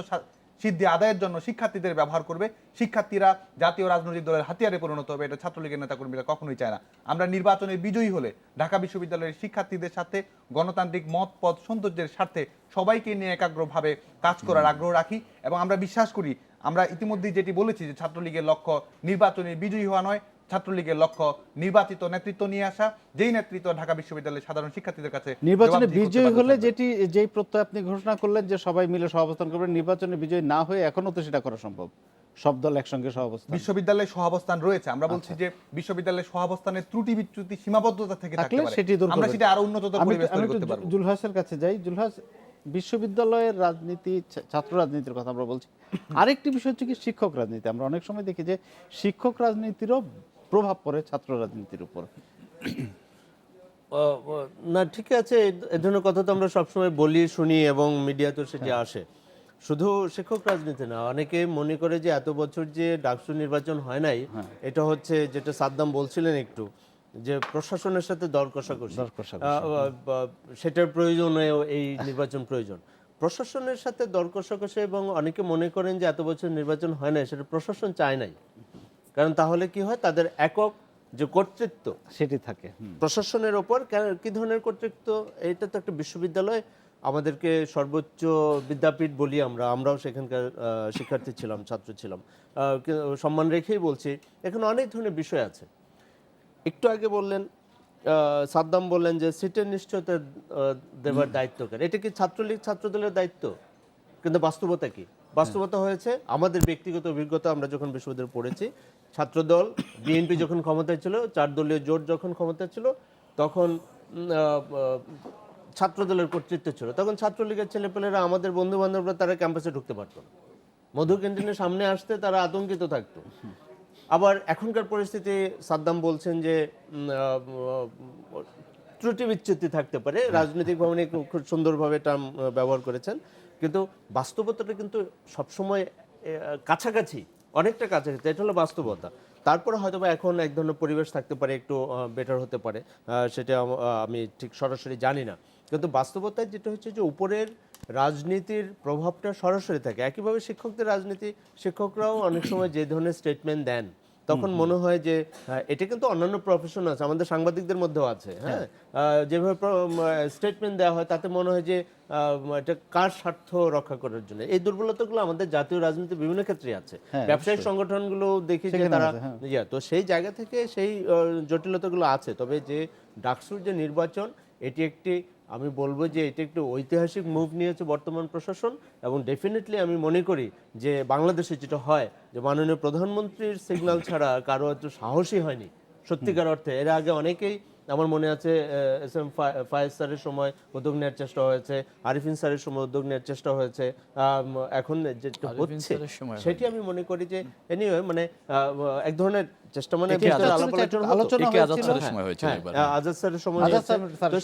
Speaker 3: সিদ্ধি আদায়ের জন্য শিক্ষার্থীদের ব্যবহার করবে, শিক্ষার্থীরা জাতীয় রাজনৈতিক দলের হাতিয়ারে পরিণত হবে, এটা ছাত্রলীগের নেতাকর্মীরা কখনোই চায় না। আমরা নির্বাচনে বিজয়ী হলে ঢাকা বিশ্ববিদ্যালয়ের শিক্ষার্থীদের সাথে গণতান্ত্রিক মত পথ সৌন্দর্যের স্বার্থে সবাইকে নিয়ে একাগ্রভাবে কাজ করার আগ্রহ রাখি এবং আমরা বিশ্বাস করি, আমরা ইতিমধ্যেই যেটি বলেছি যে ছাত্রলীগের লক্ষ্য নির্বাচনে বিজয়ী হওয়া নয়, ছাত্রলীগের লক্ষ্য নির্বাচিত নেতৃত্ব নিয়ে আসা, যেই নেতৃত্ব ঢাকা বিশ্ববিদ্যালয়ের সাধারণ শিক্ষার্থীদের কাছে
Speaker 1: নির্বাচনে বিজয়ী হলে যেই প্রত্যয় আপনি ঘোষণা করলেন যে সবাই মিলে সহাবস্থান করবেন, নির্বাচনে বিজয়ী না হয়ে এখনো তো সেটা করা সম্ভব, সব দল একসঙ্গে সহাবস্থান।
Speaker 3: বিশ্ববিদ্যালয়ের সহাবস্থান রয়েছে, আমরা বলছি যে বিশ্ববিদ্যালয়ের সহাবস্থানের ত্রুটি বিচ্যুতি সীমাবদ্ধতা থেকে থাকতে পারে, আমরা সেটা আরো উন্নততর পরিবেশ তৈরি করতে পারব।
Speaker 1: জুলহাসের কাছে যাই। জুলহাস, বিশ্ববিদ্যালয়ের রাজনীতি, ছাত্র রাজনীতির কথা আমরা বলছি, আরেকটি বিষয় হচ্ছে কি শিক্ষক রাজনীতি। আমরা অনেক সময় দেখি যে শিক্ষক রাজনীতিরও প্রভাব পড়ে ছাত্র রাজনীতির উপর।
Speaker 2: না, ঠিক আছে, এ ধরনের কথা তো আমরা সবসময় বলি, শুনি এবং মিডিয়াতে সেটি আসে। শুধু শিক্ষক রাজনীতি না, অনেকে মনে করে যে এত বছর যে ডাকসু নির্বাচন হয় নাই, এটা হচ্ছে যেটা সাদ্দাম বলছিলেন একটু, যে প্রশাসনের সাথে দর কষাকষি, সেটার প্রয়োজনেও এই নির্বাচন প্রয়োজন। প্রশাসনের সাথে দর কষাকষি, এবং অনেকে মনে করেন যে এত বছর নির্বাচন হয় না, সেটা প্রশাসন চায় নাই। কারণ তাহলে কি হয়, তাদের একক যে কর্তৃত্ব
Speaker 1: সেটি থাকে।
Speaker 2: প্রশাসনের ওপর, কি ধরনের কর্তৃত্ব, এটা তো একটা বিশ্ববিদ্যালয়, আমাদেরকে সর্বোচ্চ বিদ্যাপীঠ বলি আমরাও সেখানকার শিক্ষার্থী ছিলাম, ছাত্র ছিলাম, সম্মান রেখেই বলছি, এখানে অনেক ধরনের বিষয় আছে। একটু আগে বললেন, সাদ্দাম বললেন যে সিটের নিশ্চয়তা দেওয়ার দায়িত্ব কার, এটা কি ছাত্রলীগ ছাত্রদলের দায়িত্ব? কিন্তু বাস্তবতা কি? বাস্তবতা হয়েছে আমাদের ব্যক্তিগত অভিজ্ঞতা, আমরা যখন বিশ্ববিদ্যালয়ে পড়েছি, ছাত্রদল বিএনপি যখন ক্ষমতায় ছিল, 4 দলীয় জোট যখন ক্ষমতায় ছিল, তখন ছাত্রদলের কর্তৃত্ব ছিল। তখন ছাত্রলীগের ছেলেপেলেরা, আমাদের বন্ধু বান্ধবরা, তারা ক্যাম্পাসে ঢুকতে পারতো না, মধু ক্যান্টিনের সামনে আসতে তারা আতঙ্কিত থাকতো। আবার এখনকার পরিস্থিতি, সাদ্দাম বলছেন যে ত্রুটি বিচ্যুতি থাকতে পারে, রাজনৈতিক ভবনে খুব সুন্দরভাবে টার্ম ব্যবহার করেছেন, কিন্তু বাস্তবতাটা কিন্তু সবসময় কাছাকাছি, অনেকটা কাছাকাছি, এটা হলো বাস্তবতা। তারপরে হয়তো বা এখন এক ধরনের পরিবেশ থাকতে পারে, একটু বেটার হতে পারে, সেটা আমি ঠিক সরাসরি জানি না। কিন্তু বাস্তবতায় যেটা হচ্ছে যে উপরের রাজনীতির প্রভাবটা সরাসরি থাকে। একইভাবে শিক্ষকদের রাজনীতি, শিক্ষকরাও অনেক সময় যে ধরনের স্টেটমেন্ট দেন, তখন মনে হয় যে এটা কিন্তু অন্যান্য প্রফেশন আছে, আমাদের সাংবাদিকদের মধ্যেও আছে, হ্যাঁ, যেভাবে স্টেটমেন্ট দেওয়া হয়, তাতে মনে হয় যে এটা কার স্বার্থ রক্ষা করার জন্য। এই দুর্বলতাগুলো আমাদের জাতীয় রাজনীতির বিভিন্ন ক্ষেত্রে আছে। ব্যবসায়িক সংগঠনগুলো দেখি যে তারা, তো সেই জায়গা থেকে সেই জটিলতাগুলো আছে। তবে যে ডাকসুর যে নির্বাচন, এটি একটি, আমি বলবো যে এটা একটু ঐতিহাসিক মুভ নিয়েছে বর্তমান প্রশাসন, এবং ডেফিনেটলি আমি মনে করি যে বাংলাদেশে যেটা হয় যে মাননীয় প্রধানমন্ত্রীর সিগন্যাল ছাড়া কারো একটু সাহসী হয়নি সত্যিকার অর্থে। এর আগে অনেকেই, আমার মনে আছে এস এম ফায়েজ স্যারের সময় উদ্যোগ নেওয়ার চেষ্টা হয়েছে, আরিফিন স্যারের সময় উদ্যোগ নেওয়ার চেষ্টা হয়েছে, এখন যেটা হচ্ছে সেটি আমি মনে করি যে এনিওয়ে, মানে এক ধরনের চেষ্টা, মানে আজাদ স্যারের সময়, তো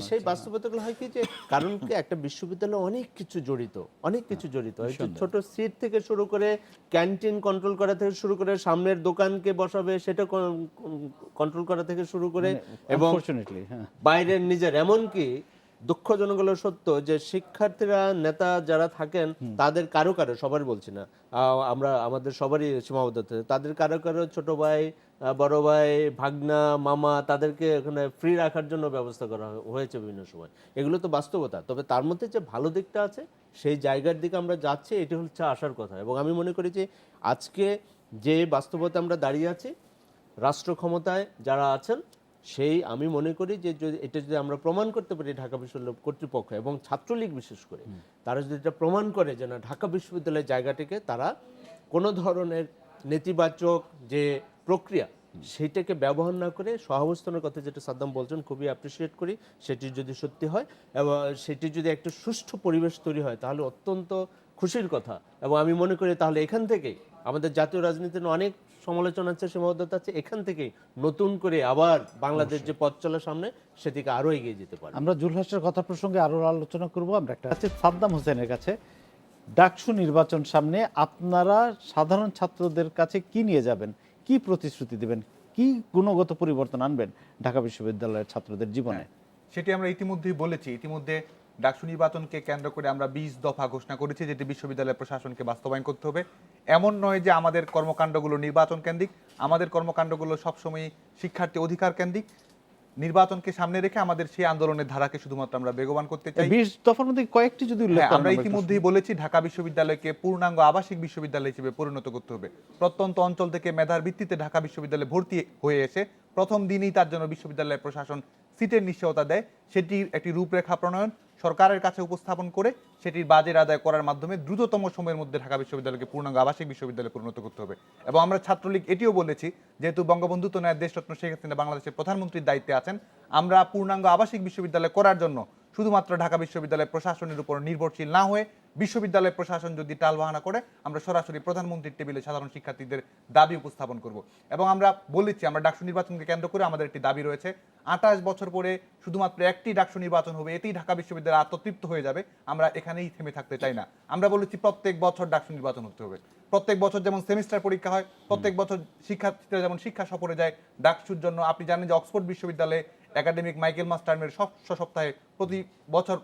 Speaker 2: সেই বাস্তবতাগুলো হয় কি যে, কারণ কি একটা বিশ্ববিদ্যালয়ে অনেক কিছু জড়িত, অনেক কিছু জড়িত, ছোট সিট থেকে শুরু করে ক্যান্টিন কন্ট্রোল করা থেকে শুরু করে সামনের দোকানকে বসাবে সেটা কন্ট্রোল করা থেকে শুরু করে, এবং বাইরের নিজের, এমনকি দুঃখজনক হলো সত্য যে শিক্ষার্থীরা, নেতা যারা থাকেন, তাদের কারো কারো, সবার বলছি না, আমরা আমাদের সবারই সীমাবদ্ধতা, তাদের কারো কারো ছোট ভাই, বড় ভাই, ভাগনা, মামা, তাদেরকে এখানে ফ্রি রাখার জন্য ব্যবস্থা করা হয়েছে বিভিন্ন সময়। এগুলো তো বাস্তবতা। তবে তার মধ্যে যে ভালো দিকটা আছে, সেই জায়গার দিকে আমরা যাচ্ছি, এটি হচ্ছে আসার কথা। এবং আমি মনে করি যে আজকে যে বাস্তবতা আমরা দাঁড়িয়ে আছি, রাষ্ট্র ক্ষমতায় যারা আছেন, সেই, আমি মনে করি যে এটা যদি আমরা প্রমাণ করতে পারি, ঢাকা বিশ্ববিদ্যালয় কর্তৃপক্ষ এবং ছাত্রলীগ বিশেষ করে, তারা যদি এটা প্রমাণ করে যে না, ঢাকা বিশ্ববিদ্যালয়ের জায়গাটিকে তারা কোনো ধরনের নেতিবাচক যে প্রক্রিয়া, সেটাকে ব্যবহার না করে সহাবস্থানের কথা যেটা সাদ্দাম বলছেন, খুবই অ্যাপ্রিসিয়েট করি। সেটি যদি সত্যি হয় এবং সেটি যদি একটা সুষ্ঠু পরিবেশ তৈরি হয়, তাহলে অত্যন্ত খুশির কথা। এবং আমি মনে করি তাহলে এখান থেকেই আমাদের জাতীয় রাজনীতির অনেক সমালোচনা আছে, সীমাবদ্ধতা আছে, এখান থেকেই নতুন করে আবার বাংলাদেশ যে পথ চলার সামনে, সেদিকে আরো এগিয়ে যেতে পারে।
Speaker 1: আমরা জুলহাসের কথা প্রসঙ্গে আরো আলোচনা করব। আমরা একটা আছে সাদ্দাম হোসেনের কাছে, ডাকসু নির্বাচন সামনে, আপনারা সাধারণ ছাত্রদের কাছে কি নিয়ে যাবেন, কি প্রতিশ্রুতি দেবেন, কি গুণগত পরিবর্তন আনবেন ঢাকা বিশ্ববিদ্যালয়ের ছাত্রদের জীবনে?
Speaker 3: সেটি আমরা ইতিমধ্যেই বলেছি। ইতিমধ্যে ডাকসু নির্বাচনকে কেন্দ্র করে আমরা 20 দফা ঘোষণা করেছি, যেটি বিশ্ববিদ্যালয় প্রশাসনকে বাস্তবায়ন করতে হবে। এমন নয় যে আমাদের কর্মকাণ্ডগুলো নির্বাচন কেন্দ্রিক, আমাদের কর্মকাণ্ডগুলো সবসময় শিক্ষার্থী অধিকার কেন্দ্রিক। নির্বাচনকে সামনে রেখে আমাদের সেই আন্দোলনের ধারাকে শুধুমাত্র আমরা বেগবান করতে চাই।
Speaker 1: 20 দফার মধ্যে কয়েকটি যদি উল্লেখ করেন।
Speaker 3: আমরা ইতিমধ্যেই বলেছি, ঢাকা বিশ্ববিদ্যালয়কে পূর্ণাঙ্গ আবাসিক বিশ্ববিদ্যালয় হিসেবে পরিণত করতে হবে। প্রত্যন্ত অঞ্চল থেকে মেধার ভিত্তিতে ঢাকা বিশ্ববিদ্যালয়ে ভর্তি হয়ে এসে প্রথম দিনই তার জন্য বিশ্ববিদ্যালয় প্রশাসন সিটের নিশ্চয়তা দেয়, সেটির একটি রূপরেখা প্রণয়ন সরকারের কাছে উপস্থাপন করে সেটির বাজেট আদায় করার মাধ্যমে দ্রুততম সময়ের মধ্যে ঢাকা বিশ্ববিদ্যালয়কে পূর্ণাঙ্গ আবাসিক বিশ্ববিদ্যালয়ে পরিণত করতে হবে। এবং আমরা ছাত্রলীগ এটিও বলেছি, যেহেতু বঙ্গবন্ধু তনয় দেশরত্ন শেখ হাসিনা বাংলাদেশের প্রধানমন্ত্রীর দায়িত্বে আছেন, আমরা পূর্ণাঙ্গ আবাসিক বিশ্ববিদ্যালয় করার জন্য শুধুমাত্র ঢাকা বিশ্ববিদ্যালয় প্রশাসনের উপর নির্ভরশীল না হয়ে, বিশ্ববিদ্যালয় প্রশাসন যদি টালবাহানা করে, আমরা সরাসরি প্রধানমন্ত্রীর টেবিলে সাধারণ শিক্ষার্থীদের দাবি উপস্থাপন করব। এবং আমরা বলেছি, আমরা ডাকসু নির্বাচনকে কেন্দ্র করে আমাদের একটি দাবি রয়েছে। 28 বছর পরে শুধুমাত্র একটি ডাকসু নির্বাচন হবে, এতেই ঢাকা বিশ্ববিদ্যালয় আত্মতৃপ্ত হয়ে যাবে, আমরা এখানেই থেমে থাকতে চাই না। আমরা বলেছি প্রত্যেক বছর ডাকসু নির্বাচন হতে হবে। প্রত্যেক বছর যেমন সেমিস্টার পরীক্ষা হয়, প্রত্যেক বছর শিক্ষার্থীরা যেমন শিক্ষা সফরে যায়, ডাকসুর জন্য আপনি জানেন যে অক্সফোর্ড বিশ্ববিদ্যালয়ে একাডেমিক মাইকেল মাস টার্মের সপ্তাহে প্রতি বছর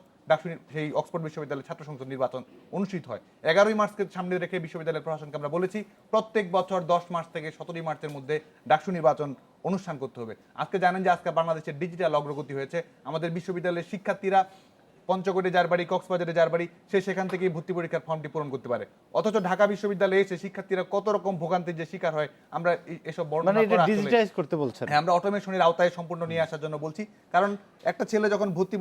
Speaker 3: সেই অক্সফোর্ড বিশ্ববিদ্যালয়ের ছাত্র সংসদ নির্বাচন অনুষ্ঠিত হয়। 11ই মার্চকে সামনে রেখে বিশ্ববিদ্যালয়ের প্রশাসনকে আমরা বলেছি প্রত্যেক বছর 10 মার্চ থেকে 17 মার্চের মধ্যে ডাকসু নির্বাচন অনুষ্ঠান করতে হবে। আজকে জানেন যে আজকে বাংলাদেশের ডিজিটাল অগ্রগতি হয়েছে, আমাদের বিশ্ববিদ্যালয়ের শিক্ষার্থীরা পঞ্চগড়ে যার বাড়ি, কক্সবাজারে যার বাড়ি, সে সেখান থেকেই ভর্তি পরীক্ষার ফর্মটি পূরণ করতে পারে। অথচ ঢাকা বিশ্ববিদ্যালয়ে এসে শিক্ষার্থীরা কত রকম ভোগান্তির যে শিকার হয় আমরা এসব
Speaker 1: মানে
Speaker 3: বর্ণনা
Speaker 1: এটা
Speaker 3: করা আসলে-
Speaker 1: ডিজিটাইজ করতে বলছেন।
Speaker 3: হ্যাঁ, আমরা অটোমেশনের আওতায় সম্পূর্ণ নিয়ে আসার জন্য বলছি। কারণ একটা ছেলে যখন ভর্তি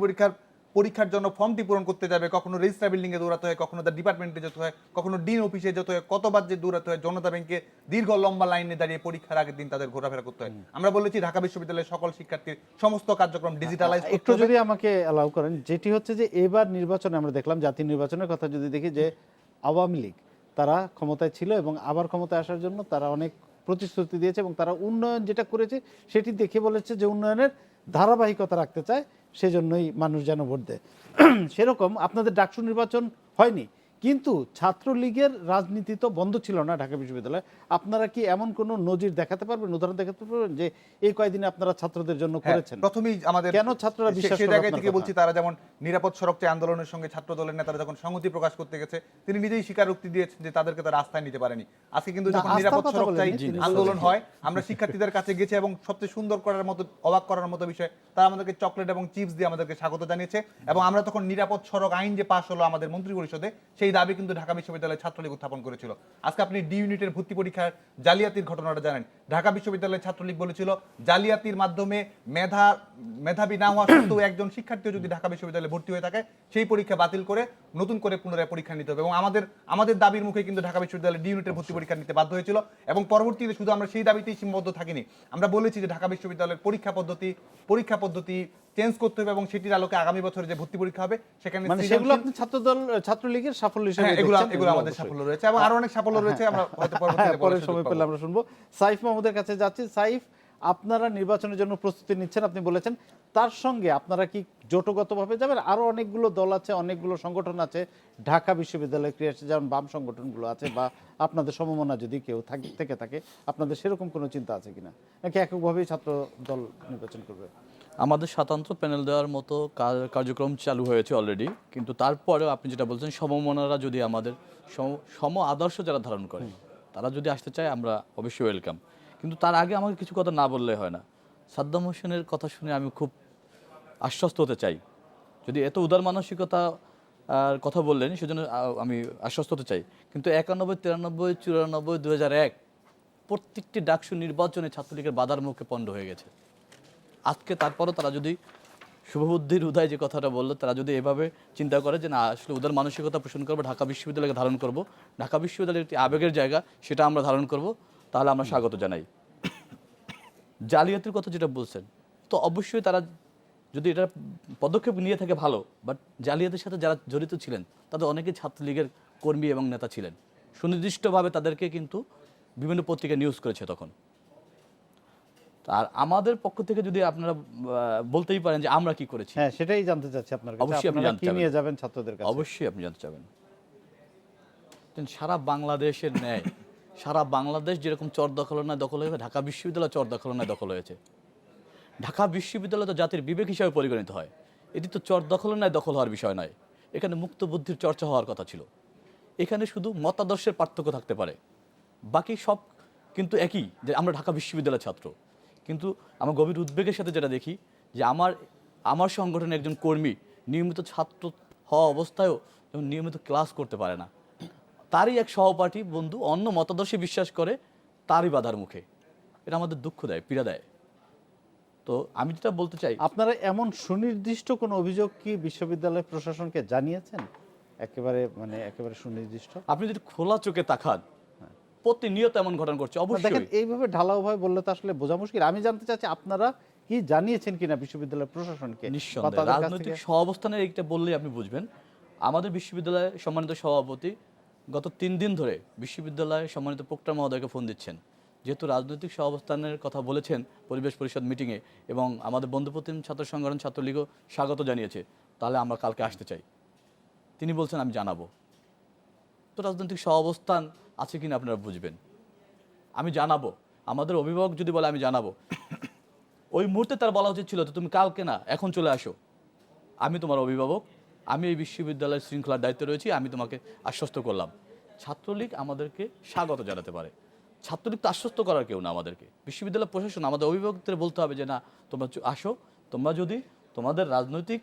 Speaker 3: পরীক্ষার জন্য ফর্মটি পূরণ করতে যাবে, কখনো রেজিস্ট্রার বিল্ডিং এ দৌড়াতে হয়, কখনো তার ডিপার্টমেন্টে যেতে হয়, কখনো ডিন অফিসে যেতে হয়, কতবার যে দৌড়াতে হয়, জনতা ব্যাংকে দীর্ঘ লম্বা লাইনে দাঁড়িয়ে পরীক্ষার আগের দিন তাদের ঘোরাফেরা করতে হয়। আমরা বলেছি ঢাকা বিশ্ববিদ্যালয়ের সকল শিক্ষার্থীর সমস্ত কার্যক্রম ডিজিটালাইজ
Speaker 1: একটু যদি আমাকে অ্যালাউ করেন, যেটি হচ্ছে যে এবার নির্বাচনে আমরা দেখলাম, জাতীয় নির্বাচনের কথা যদি দেখি, যে আওয়ামী লীগ তারা ক্ষমতায় ছিল এবং আবার ক্ষমতায় আসার জন্য তারা অনেক প্রতিশ্রুতি দিয়েছে এবং তারা উন্নয়ন যেটা করেছে সেটি দেখে বলেছে যে উন্নয়নের ধারাবাহিকতা রাখতে চায়, সেজন্যই মানুষ যেন ভোট দেয়। সেরকম আপনাদের ডাকসু নির্বাচন হয়নি, কিন্তু ছাত্রলীগের রাজনীতি তো বন্ধ ছিল না ঢাকা বিশ্ববিদ্যালয়ে। আপনারা কি এমন কোনো নজির দেখাতে পারবেন, উদাহরণ দেখাতে পারবেন যে এই কয়েকদিনে আপনারা ছাত্রদের জন্য করেছেন?
Speaker 3: প্রথমেই আমাদের
Speaker 1: কেন ছাত্ররা বিশ্বাস
Speaker 3: সেই
Speaker 1: করবে
Speaker 3: জায়গায়
Speaker 1: আপনার
Speaker 3: থেকে
Speaker 1: কথা?
Speaker 3: বলছি, তারা যেমন নিরাপদ সড়ক চাই আন্দোলনের সঙ্গে ছাত্র দলের নেতারা যখন সংহতি প্রকাশ করতে গেছে, তিনি নিজেই স্বীকারোক্তি দিয়েছেন যে তাদেরকে তারা রাস্তায় নিতে পারেনি। আজকে কিন্তু
Speaker 1: না,
Speaker 3: যখন
Speaker 1: আস্থার
Speaker 3: নিরাপদ
Speaker 1: কথা
Speaker 3: সড়ক চাই
Speaker 1: বলেনি, তিনি
Speaker 3: আন্দোলন
Speaker 1: বলেছেন।
Speaker 3: হয়, আমরা শিক্ষার্থীদের কাছে গেছি এবং সবচেয়ে সুন্দর করার মতো, অবাক করার মতো বিষয়, তারা আমাদেরকে চকলেট এবং চিপস দিয়ে আমাদেরকে স্বাগত জানিয়েছে। এবং আমরা তখন নিরাপদ সড়ক আইন যে পাশ হলো আমাদের মন্ত্রী পরিষদে, সেই দাবি কিন্তু ঢাকা বিশ্ববিদ্যালয়ের ছাত্রলীগ উত্থাপন করেছিল। আজকে আপনি ডি ইউনিটের ভর্তি পরীক্ষার জালিয়াতির ঘটনাটা জানেন। ঢাকা বিশ্ববিদ্যালয়ের ছাত্রলীগ বলেছিল জালিয়াতির মাধ্যমে মেধাবী না হওয়া সত্ত্বেও একজন শিক্ষার্থী যদি ঢাকা বিশ্ববিদ্যালয়ে ভর্তি হয়ে থাকে, সেই পরীক্ষা বাতিল করে নতুন করে পুনরায় পরীক্ষা নিতে হবে। এবং আমাদের দাবির মুখে কিন্তু ঢাকা বিশ্ববিদ্যালয়ে ডি ইউনিটের ভর্তি পরীক্ষা নিতে বাধ্য হয়েছিল। এবং পরবর্তীতে শুধু আমরা সেই দাবিতেই সীমাবদ্ধ থাকিনি, আমরা বলেছি যে ঢাকা বিশ্ববিদ্যালয়ের পরীক্ষা পদ্ধতি চেঞ্জ করতে হবে এবং সেটির আলোকে আগামী বছরে যে ভর্তি পরীক্ষা হবে সেখানে
Speaker 1: মানে সেগুলো আপনি ছাত্রলীগের সাফল্য হিসেবে
Speaker 3: হ্যাঁ,
Speaker 1: দেখছেন?
Speaker 3: এগুলো আমাদের সাফল্য রয়েছে এবং আরো অনেক সাফল্য রয়েছে, আমরা হয়তো পরবর্তীতে
Speaker 1: পরের
Speaker 3: বলার
Speaker 1: সময়
Speaker 3: সুযোগ
Speaker 1: পেলে
Speaker 3: পাবো।
Speaker 1: আমরা শুনবো। সাইফ মাহমুদের কাছে যাচ্ছি। সাইফ, আপনারা নির্বাচনের জন্য প্রস্তুতি নিচ্ছেন, আপনি বলেছেন, তার সঙ্গে আপনারা কি জোটগতভাবে যাবেন? আরো অনেকগুলো দল আছে, অনেকগুলো সংগঠন আছে ঢাকা বিশ্ববিদ্যালয় ক্রিয়াশীল, যেমন বাম সংগঠনগুলো আছে, বা আপনাদের সমমনা যদি কেউ থেকে থাকে, আপনাদের সেরকম কোনো চিন্তা আছে কিনা, নাকি এককভাবেই ছাত্র দল নির্বাচন করবে?
Speaker 4: আমাদের স্বতন্ত্র প্যানেল দেওয়ার মতো কার্যক্রম চালু হয়েছে অলরেডি, কিন্তু তারপরেও আপনি যেটা বলছেন, সমমনারা যদি আমাদের সম আদর্শ যারা ধারণ করে তারা যদি আসতে চায়, আমরা অবশ্যই ওয়েলকাম। কিন্তু তার আগে আমাকে কিছু কথা না বললে হয় না। সাদ্দাম হোসেনের কথা শুনে আমি খুব আশ্বস্ত হতে চাই। যদি এত উদার মানসিকতা কথা বললেন, সেজন্য আমি আশ্বস্ত হতে চাই। কিন্তু 91, 93, 94, 2001 প্রত্যেকটি ডাকসু নির্বাচনে ছাত্রলীগের বাধার মুখে পণ্ড হয়ে গেছে। আজকে তারপরও তারা যদি শুভবুদ্ধির উদয় যে কথাটা বললো, তারা যদি এভাবে চিন্তা করে যে না, আসলে উদার মানসিকতা পোষণ করবো, ঢাকা বিশ্ববিদ্যালয়কে ধারণ করব, ঢাকা বিশ্ববিদ্যালয়ের একটি আবেগের জায়গা, সেটা আমরা ধারণ করব, তাহলে আমরা স্বাগত জানাই। জালিয়াতির কথা যেটা বলছেন, তো অবশ্যই তারা যদি এটা পদক্ষেপ নিয়ে থাকে ভালো, বাট জালিয়াতির সাথে যারা জড়িত ছিলেন তাদের অনেকেই ছাত্রলীগের কর্মী এবং নেতা ছিলেন। সুনির্দিষ্টভাবে তাদেরকে কিন্তু বিভিন্ন পত্রিকা নিউজ করেছে তখন। আর আমাদের পক্ষ থেকে যদি আপনারা বলতেই পারেন যে আমরা কি করেছি,
Speaker 1: হ্যাঁ, সেটাই জানতে চাচ্ছি আপনার কাছে।
Speaker 4: অবশ্যই আপনি
Speaker 1: আপনারা
Speaker 4: জানতে
Speaker 1: কি
Speaker 4: চাবেন।
Speaker 1: নিয়ে যাবেন ছাত্রদের কাছে?
Speaker 4: অবশ্যই আপনি জানতে চাবেন। সারা বাংলাদেশের ন্যায় সারা বাংলাদেশ যেরকম চর দখলনায় দখল হয়েছে, ঢাকা বিশ্ববিদ্যালয় চর দখলনায় দখল হয়েছে। ঢাকা বিশ্ববিদ্যালয় তো জাতির বিবেক হিসাবে পরিগণিত হয়, এটি তো চর দখলনায় দখল হওয়ার বিষয় নয়। এখানে মুক্ত বুদ্ধির চর্চা হওয়ার কথা ছিল। এখানে শুধু মতাদর্শের পার্থক্য থাকতে পারে, বাকি সব কিন্তু একই, যে আমরা ঢাকা বিশ্ববিদ্যালয়ের ছাত্র। কিন্তু আমার গভীর উদ্বেগের সাথে যেটা দেখি, যে আমার সংগঠনের একজন কর্মী নিয়মিত ছাত্র হওয়া অবস্থায়ও যেমন নিয়মিত ক্লাস করতে পারে না, তারই এক সহপাঠী বন্ধু অন্য মতাদর্শে বিশ্বাস করে, তারই বাধার মুখে। এটা আমাদের দুঃখ দেয়, পীড়া দেয়। তো আমি যেটা বলতে চাই,
Speaker 1: আপনারা এমন সুনির্দিষ্ট কোনো অভিযোগ কি বিশ্ববিদ্যালয় প্রশাসনকে জানিয়েছেন? একেবারে সুনির্দিষ্ট?
Speaker 4: আপনি যদি খোলা চোখে তাকান, প্রতিনিয়ত এমন ঘটনা ঘটছে।
Speaker 1: দেখেন,
Speaker 4: অবশ্যই
Speaker 1: এইভাবে ঢালাওভাবে বললে তো আসলে বোঝা মুশকিল। আমি জানতে চাচ্ছি আপনারা কি জানিয়েছেন কিনা বিশ্ববিদ্যালয় প্রশাসনকে? বা
Speaker 4: নিঃসন্দেহে
Speaker 1: তাদের কাছ
Speaker 4: রাজনৈতিক
Speaker 1: থেকে?
Speaker 4: সহাবস্থানের এইটা বললেই আপনি বুঝবেন। আমাদের বিশ্ববিদ্যালয়ের সম্মানিত সভাপতি গত 3 দিন ধরে বিশ্ববিদ্যালয়ের সম্মানিত প্রক্টর মহোদয়কে ফোন দিচ্ছেন, যেহেতু রাজনৈতিক সহাবস্থানের কথা বলেছেন পরিবেশ পরিষদ মিটিংয়ে, এবং আমাদের বন্ধুপ্রতিম ছাত্র সংগঠন ছাত্রলীগও স্বাগত জানিয়েছে, তাহলে আমরা কালকে আসতে চাই। তিনি বলছেন আমি জানাবো। তো রাজনৈতিক সহাবস্থান আছে কিনা আপনারা বুঝবেন। আমি জানাবো, আমাদের অভিভাবক যদি বলে আমি জানাবো। ওই মুহূর্তে তার বলা উচিত ছিল, তো তুমি কালকে না এখন চলে আসো, আমি তোমার অভিভাবক, আমি এই বিশ্ববিদ্যালয়ের শৃঙ্খলার দায়িত্বে রয়েছি, আমি তোমাকে আশ্বস্ত করলাম। ছাত্রলীগ আমাদেরকে স্বাগত জানাতে পারে, ছাত্রলীগ তো আশ্বস্ত করার কেউ না আমাদেরকে। বিশ্ববিদ্যালয় প্রশাসন আমাদের অভিভাবকদের বলতে হবে যে না, তোমরা আসো, তোমরা যদি তোমাদের রাজনৈতিক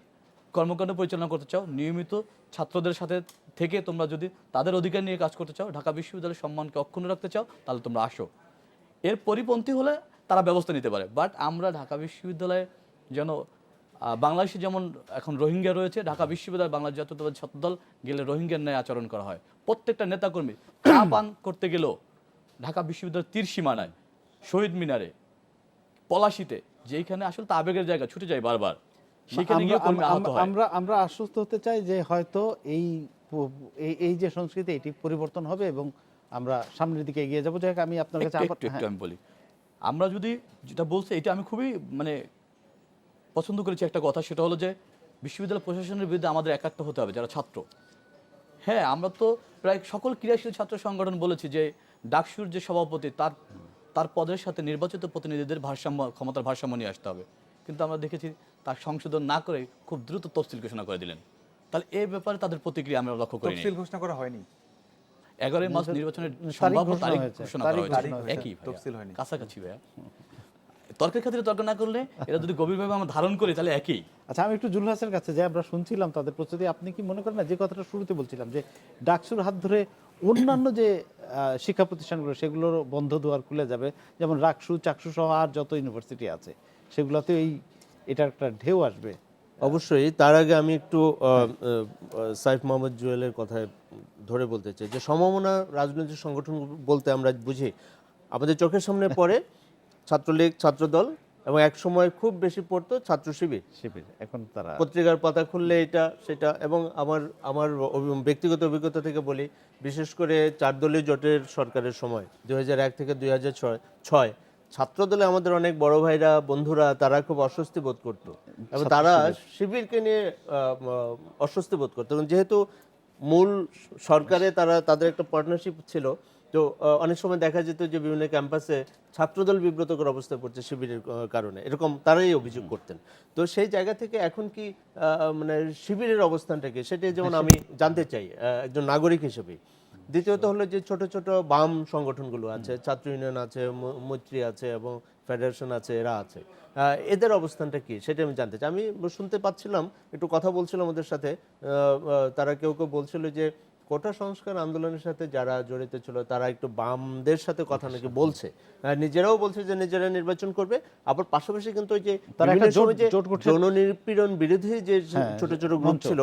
Speaker 4: কর্মকাণ্ড পরিচালনা করতে চাও, নিয়মিত ছাত্রদের সাথে থেকে তোমরা যদি তাদের অধিকার নিয়ে কাজ করতে চাও, ঢাকা বিশ্ববিদ্যালয়ের সম্মানকে অক্ষুণ্ণ রাখতে চাও, তাহলে তোমরা আসো। এর পরিপন্থী হলে তারা ব্যবস্থা নিতে পারে। বাট আমরা ঢাকা বিশ্ববিদ্যালয়ে যেন বাংলাদেশে যেমন এখন রোহিঙ্গা রয়েছে, ঢাকা বিশ্ববিদ্যালয় বাংলাদেশ জাতীয়তাবাদী ছাত্রদল গেলে রোহিঙ্গার ন্যায় আচরণ করা হয়। প্রত্যেকটা নেতাকর্মী চা পান করতে গেলেও ঢাকা বিশ্ববিদ্যালয়ের তীর সীমানায়, শহীদ মিনারে, পলাশিতে, যেখানে আসলে তা আবেগের জায়গা, ছুটে যায় বারবার, সেখানে গিয়ে কর্মী আহত হয়।
Speaker 1: আমরা আশ্বস্ত হতে চাই যে হয়তো এই যে সংস্কৃতি এটি পরিবর্তন হবে এবং আমরা সামনের দিকে এগিয়ে যাবো। যাই হোক, আমি আপনার কাছে
Speaker 4: একটু আমি বলি, আমরা যদি যেটা বলছি এটা আমি খুবই মানে পছন্দ করেছি একটা কথা, সেটা হলো যে বিশ্ববিদ্যালয় প্রশাসনের বিরুদ্ধে আমাদের একাত্ম হতে হবে যারা ছাত্র। হ্যাঁ, আমরা তো প্রায় সকল ক্রিয়াশীল ছাত্র সংগঠন বলেছি যে ডাকসুর যে সভাপতি তার পদের সাথে নির্বাচিত প্রতিনিধিদের ক্ষমতার ভারসাম্য নিয়ে আসতে হবে, কিন্তু আমরা দেখেছি তার সংশোধন না করে খুব দ্রুত তফসিল ঘোষণা করে দিলেন। তাহলে এই ব্যাপারে তাদের প্রতিক্রিয়া আমরা লক্ষ্য করি।
Speaker 3: তফসিল ঘোষণা করা হয়নি,
Speaker 4: 11 মার্চ নির্বাচনের সম্ভাব্য তারিখ ঘোষণা করা হয়েছে, একই
Speaker 3: তফসিল হয়নি,
Speaker 4: কাছাকাছি ভাইয়া। তর্কের খাতিরে তর্ক না করলে এটা যদি গভীরভাবে আমরা ধারণ করি তাহলে একই।
Speaker 1: আচ্ছা, আমি একটু জুল হাসের কাছে যে আমরা শুনছিলাম তাদের প্রস্তুতি, আপনি কি মনে করেন না যে কথাটা শুরুতে বলছিলাম যে ডাকসুর হাত ধরে অন্যান্য যে শিক্ষা প্রতিষ্ঠানগুলো সেগুলোর বন্ধ দুয়ার খুলে যাবে, যেমন রাকসু, চাকসু সহ আর যত ইউনিভার্সিটি আছে সেগুলোতে এটা একটা ঢেউ আসবে?
Speaker 2: অবশ্যই। তার আগে আমি একটু সাইফ মোহাম্মদ জুয়েলের কথায় ধরে বলতে চাই যে সমমনা রাজনৈতিক সংগঠন বলতে আমরা বুঝি আমাদের চোখের সামনে পড়ে ছাত্রলীগ, ছাত্রদল এবং এক সময় খুব বেশি পড়তো ছাত্র শিবির।
Speaker 1: এখন তারা
Speaker 2: পত্রিকার পাতা খুললে এটা সেটা। এবং আমার ব্যক্তিগত অভিজ্ঞতা থেকে বলি, বিশেষ করে 4 দলীয় জোটের সরকারের সময় 2001 থেকে 2006 ছাত্রদলে আমাদের অনেক বড় ভাইরা, বন্ধুরা, তারা খুব অস্বস্তি বোধ করতো এবং তারা শিবিরকে নিয়ে অস্বস্তি বোধ করতো। এবং যেহেতু মূল সরকারে তাদের একটা পার্টনারশিপ ছিল, তো অনেক সময় দেখা যেত যে বিভিন্ন ক্যাম্পাসে ছাত্রদল বিব্রতকর অবস্থায় পড়ছে শিবিরের কারণে, এরকম তারাই অভিযোগ করতেন। তো সেই জায়গা থেকে এখন কি মানে শিবিরের অবস্থানটা কি, সেটাই যেমন আমি জানতে চাই একজন নাগরিক হিসেবে। দ্বিতীয়ত হলো যে ছোট ছোট বাম সংগঠনগুলো আছে, ছাত্র ইউনিয়ন আছে, মৈত্রী আছে এবং ফেডারেশন আছে, এরা আছে, এদের অবস্থানটা কি সেটা আমি জানতে চাই। আমি শুনতে পাচ্ছিলাম, একটু কথা বলছিলাম ওদের সাথে, তারা কেউ কেউ বলছিল যে কোটা সংস্কার আন্দোলনের সাথে যারা জড়িত ছিল তারা একটু বামদের সাথে কথা নাকি বলছে, নিজেরাও বলছে যে নিজেরা নির্বাচন করবে। আবার পাশাপাশি কিন্তু ওই যে যৌন নিপীড়ন বিরোধী যে ছোট ছোট গ্রুপ ছিল,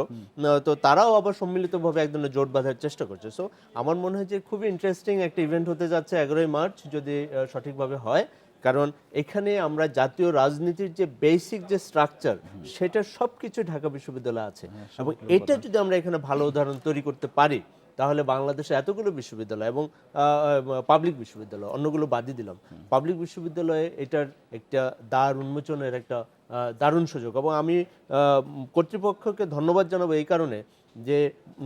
Speaker 2: তো তারাও আবার সম্মিলিতভাবে এক ধরনের জোট বাঁধার চেষ্টা করছে। সো আমার মনে হয় যে খুবই ইন্টারেস্টিং একটা ইভেন্ট হতে যাচ্ছে 11ই মার্চ, যদি সঠিকভাবে হয়। কারণ এখানে আমরা জাতীয় রাজনীতির যে বেসিক যে স্ট্রাকচার, সেটা সবকিছু ঢাকা বিশ্ববিদ্যালয়ে আছে এবং এটা যদি আমরা এখানে ভালো উদাহরণ তৈরি করতে পারি, তাহলে বাংলাদেশে এতগুলো বিশ্ববিদ্যালয় এবং পাবলিক বিশ্ববিদ্যালয়, অন্যগুলো বাদই দিলাম, পাবলিক বিশ্ববিদ্যালয়ে এটার একটা দ্বার উন্মোচনের একটা দারুণ সুযোগ। এবং আমি কর্তৃপক্ষকে ধন্যবাদ জানাবো এই কারণে যে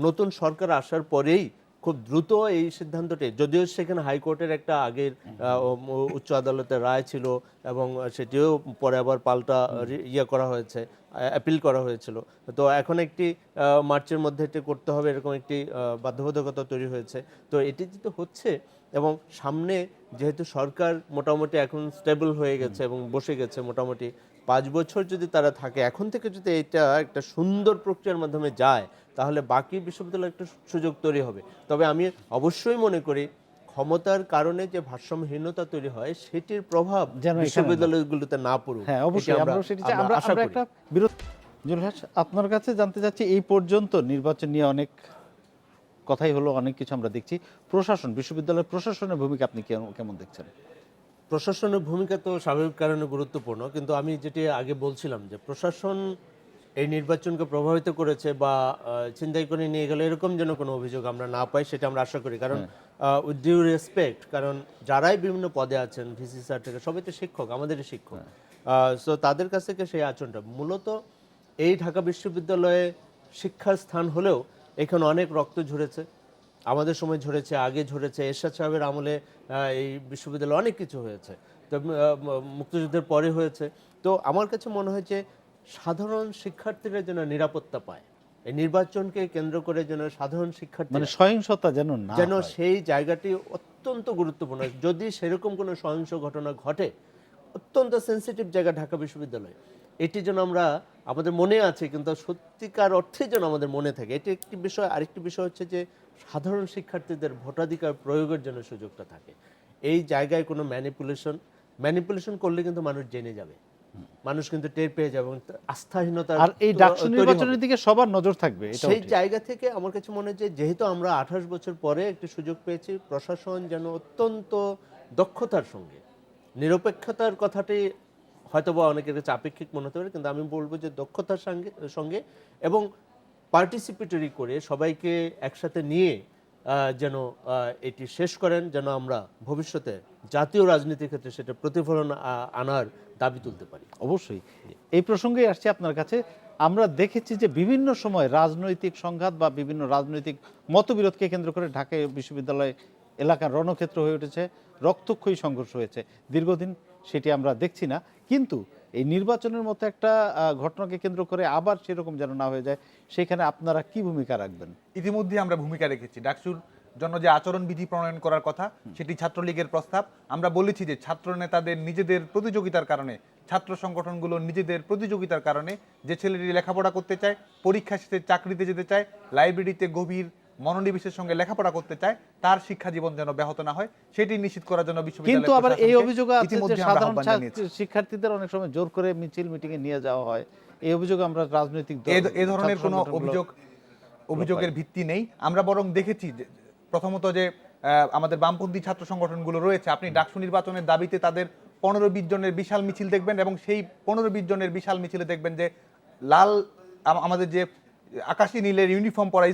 Speaker 2: নতুন সরকার আসার পরেই খুব দ্রুত এই সিদ্ধান্তটি, যদিও সেখানে হাইকোর্টের একটা আগের উচ্চ আদালতের রায় ছিল এবং সেটিও পরে আবার পাল্টা করা হয়েছে, অ্যাপিল করা হয়েছিল। তো এখন একটি মার্চের মধ্যে এটি করতে হবে এরকম একটি বাধ্যবাধকতা তৈরি হয়েছে। তো এটি যেহেতু হচ্ছে এবং সামনে যেহেতু সরকার মোটামুটি এখন স্টেবল হয়ে গেছে এবং বসে গেছে মোটামুটি 5 বছর যদি তারা থাকে, এখন থেকে যদি এটা একটা সুন্দর প্রক্রিয়ার মাধ্যমে যায়, তাহলে বাকি বিশ্ববিদ্যালয়ে একটা সুযোগ তৈরি হবে। তবে আমি অবশ্যই মনে করি ক্ষমতার কারণে যে ভারসাম্যহীনতা তৈরি হয়, সেটির প্রভাব বিশ্ববিদ্যালয়গুলোতে না পড়ুক।
Speaker 1: হ্যাঁ, অবশ্যই আমরা একটা বিরোধ। জুলহাস, আপনার কাছে জানতে চাচ্ছি, এই পর্যন্ত নির্বাচন নিয়ে অনেক কথাই হলো, অনেক কিছু আমরা দেখছি। প্রশাসন, বিশ্ববিদ্যালয়ের প্রশাসনের ভূমিকা আপনি কেমন দেখছেন?
Speaker 2: প্রশাসনের ভূমিকা তো স্বাভাবিক কারণে গুরুত্বপূর্ণ, কিন্তু আমি যেটি আগে বলছিলাম যে প্রশাসন এই নির্বাচনকে প্রভাবিত করেছে বা ছিনতাই করে নিয়ে গেলে এরকম যেন কোনো অভিযোগ আমরা না পাই, সেটা আমরা আশা করি। কারণ উইথ ডিউ রেসপেক্ট, কারণ যারাই বিভিন্ন পদে আছেন, ভিসি স্যার থেকে সবাই তো শিক্ষক, আমাদেরই শিক্ষক। সো তাদের কাছ থেকে সেই আচরণটা, মূলত এই ঢাকা বিশ্ববিদ্যালয়ে শিক্ষার স্থান হলেও এখানে অনেক রক্ত ঝরেছে, আমাদের সময় ঝরেছে, আগে ঝরেছে, এরশাদ সাহেবের আমলে এই বিশ্ববিদ্যালয়ে অনেক কিছু হয়েছে, তো মুক্তিযুদ্ধের পরে হয়েছে। তো আমার কাছে মনে হয় যে সাধারণ শিক্ষার্থীরা যেন নিরাপত্তা পায়, এই নির্বাচনকে কেন্দ্র করে যেন সাধারণ শিক্ষার্থী
Speaker 1: মানে সহিংসতা যেন না
Speaker 2: যেন
Speaker 1: হয়।
Speaker 2: সেই জায়গাটি অত্যন্ত গুরুত্বপূর্ণ। যদি সেরকম কোনো সহিংস ঘটনা ঘটে, অত্যন্ত সেনসিটিভ জায়গা ঢাকা বিশ্ববিদ্যালয়, এটি যেন আমরা আমাদের মনে আছে, কিন্তু সত্যিকার অর্থে যেন আমাদের মনে থাকে, এটি একটি বিষয়। আরেকটি বিষয় হচ্ছে যে সাধারণ শিক্ষার্থীদের ভোটাধিকার প্রয়োগের জন্য সুযোগটা থাকে। এই জায়গায় কোনো ম্যানিপুলেশন করলে কিন্তু মানুষ জেনে যাবে, মানুষ কিন্তু টের পেয়ে যাবে এবং আস্থাহীনতা
Speaker 1: আর এই ডাকসু
Speaker 2: তৈরি
Speaker 1: নির্বাচনের
Speaker 2: হবে।
Speaker 1: দিকে সবার নজর থাকবে, এটাও
Speaker 2: সেই
Speaker 1: ঠিক।
Speaker 2: জায়গা থেকে আমার কাছে মনে হয় যে যেহেতু আমরা 28 বছর পরে একটি সুযোগ পেয়েছি, প্রশাসন যেন অত্যন্ত দক্ষতার সঙ্গে, নিরপেক্ষতার কথাটি হয়তোবা অনেকের কাছে আপেক্ষিক মনে হতে পারে, কিন্তু আমি বলবো যে দক্ষতার সঙ্গে এবং পার্টিসিপেটরি করে সবাইকে একসাথে নিয়ে যেন এটি শেষ করেন, যেন আমরা ভবিষ্যতে জাতীয় রাজনীতির ক্ষেত্রে সেটা প্রতিফলন আনার দাবি তুলতে পারি।
Speaker 1: অবশ্যই এই প্রসঙ্গে আসছি আপনার কাছে। আমরা দেখেছি যে বিভিন্ন সময় রাজনৈতিক সংঘাত বা বিভিন্ন রাজনৈতিক মতবিরোধকে কেন্দ্র করে ঢাকা বিশ্ববিদ্যালয় এলাকার রণক্ষেত্র হয়ে উঠেছে, রক্তক্ষয়ী সংঘর্ষ হয়েছে। দীর্ঘদিন সেটি আমরা দেখছি না, কিন্তু এই নির্বাচনের মতো একটা ঘটনাকে কেন্দ্র করে আবার সেরকম যেন না হয়ে যায়, সেখানে আপনারা কি ভূমিকা রাখবেন?
Speaker 3: ইতিমধ্যে আমরা ভূমিকা রেখেছি। ডাকসুর জন্য যে আচরণবিধি প্রণয়ন করার কথা, সেটি ছাত্রলীগের প্রস্তাব। আমরা বলেছি যে ছাত্র নেতাদের নিজেদের প্রতিযোগিতার কারণে, ছাত্র সংগঠনগুলোর নিজেদের প্রতিযোগিতার কারণে যে ছেলেটি লেখাপড়া করতে চায়, পরীক্ষা শেষে চাকরিতে যেতে চায়, লাইব্রেরিতে গভীর মনোনিবেশের সঙ্গে লেখাপড়া করতে চায়, তার শিক্ষা জীবন যেন ব্যাহত না হয়, সেটি নিশ্চিত করার জন্য
Speaker 1: কিন্তু আবার এই অভিযোগ আছে যে
Speaker 3: ইতিমধ্যে আমরা
Speaker 1: সাধারণ
Speaker 3: আহ্বান জানিয়েছি।
Speaker 1: শিক্ষার্থীদের অনেক সময় জোর করে মিছিল মিটিংয়ে নিয়ে যাওয়া হয়, এই অভিযোগ আমরা রাজনৈতিক
Speaker 3: এ ধরনের
Speaker 1: ছাত্র
Speaker 3: কোনো
Speaker 1: সংগঠনগুলো
Speaker 3: অভিযোগের ভিত্তি নেই। আমরা বরং দেখেছি যে প্রথমত যে আমাদের বামপন্থী ছাত্র সংগঠনগুলো রয়েছে, আপনি ডাকসু নির্বাচনের দাবিতে তাদের 15-20 জনের বিশাল মিছিল দেখবেন, এবং সেই 15-20 জনের বিশাল মিছিলে দেখবেন যে লাল আমাদের যে আকাশী নীলের ইউনিফর্ম পরা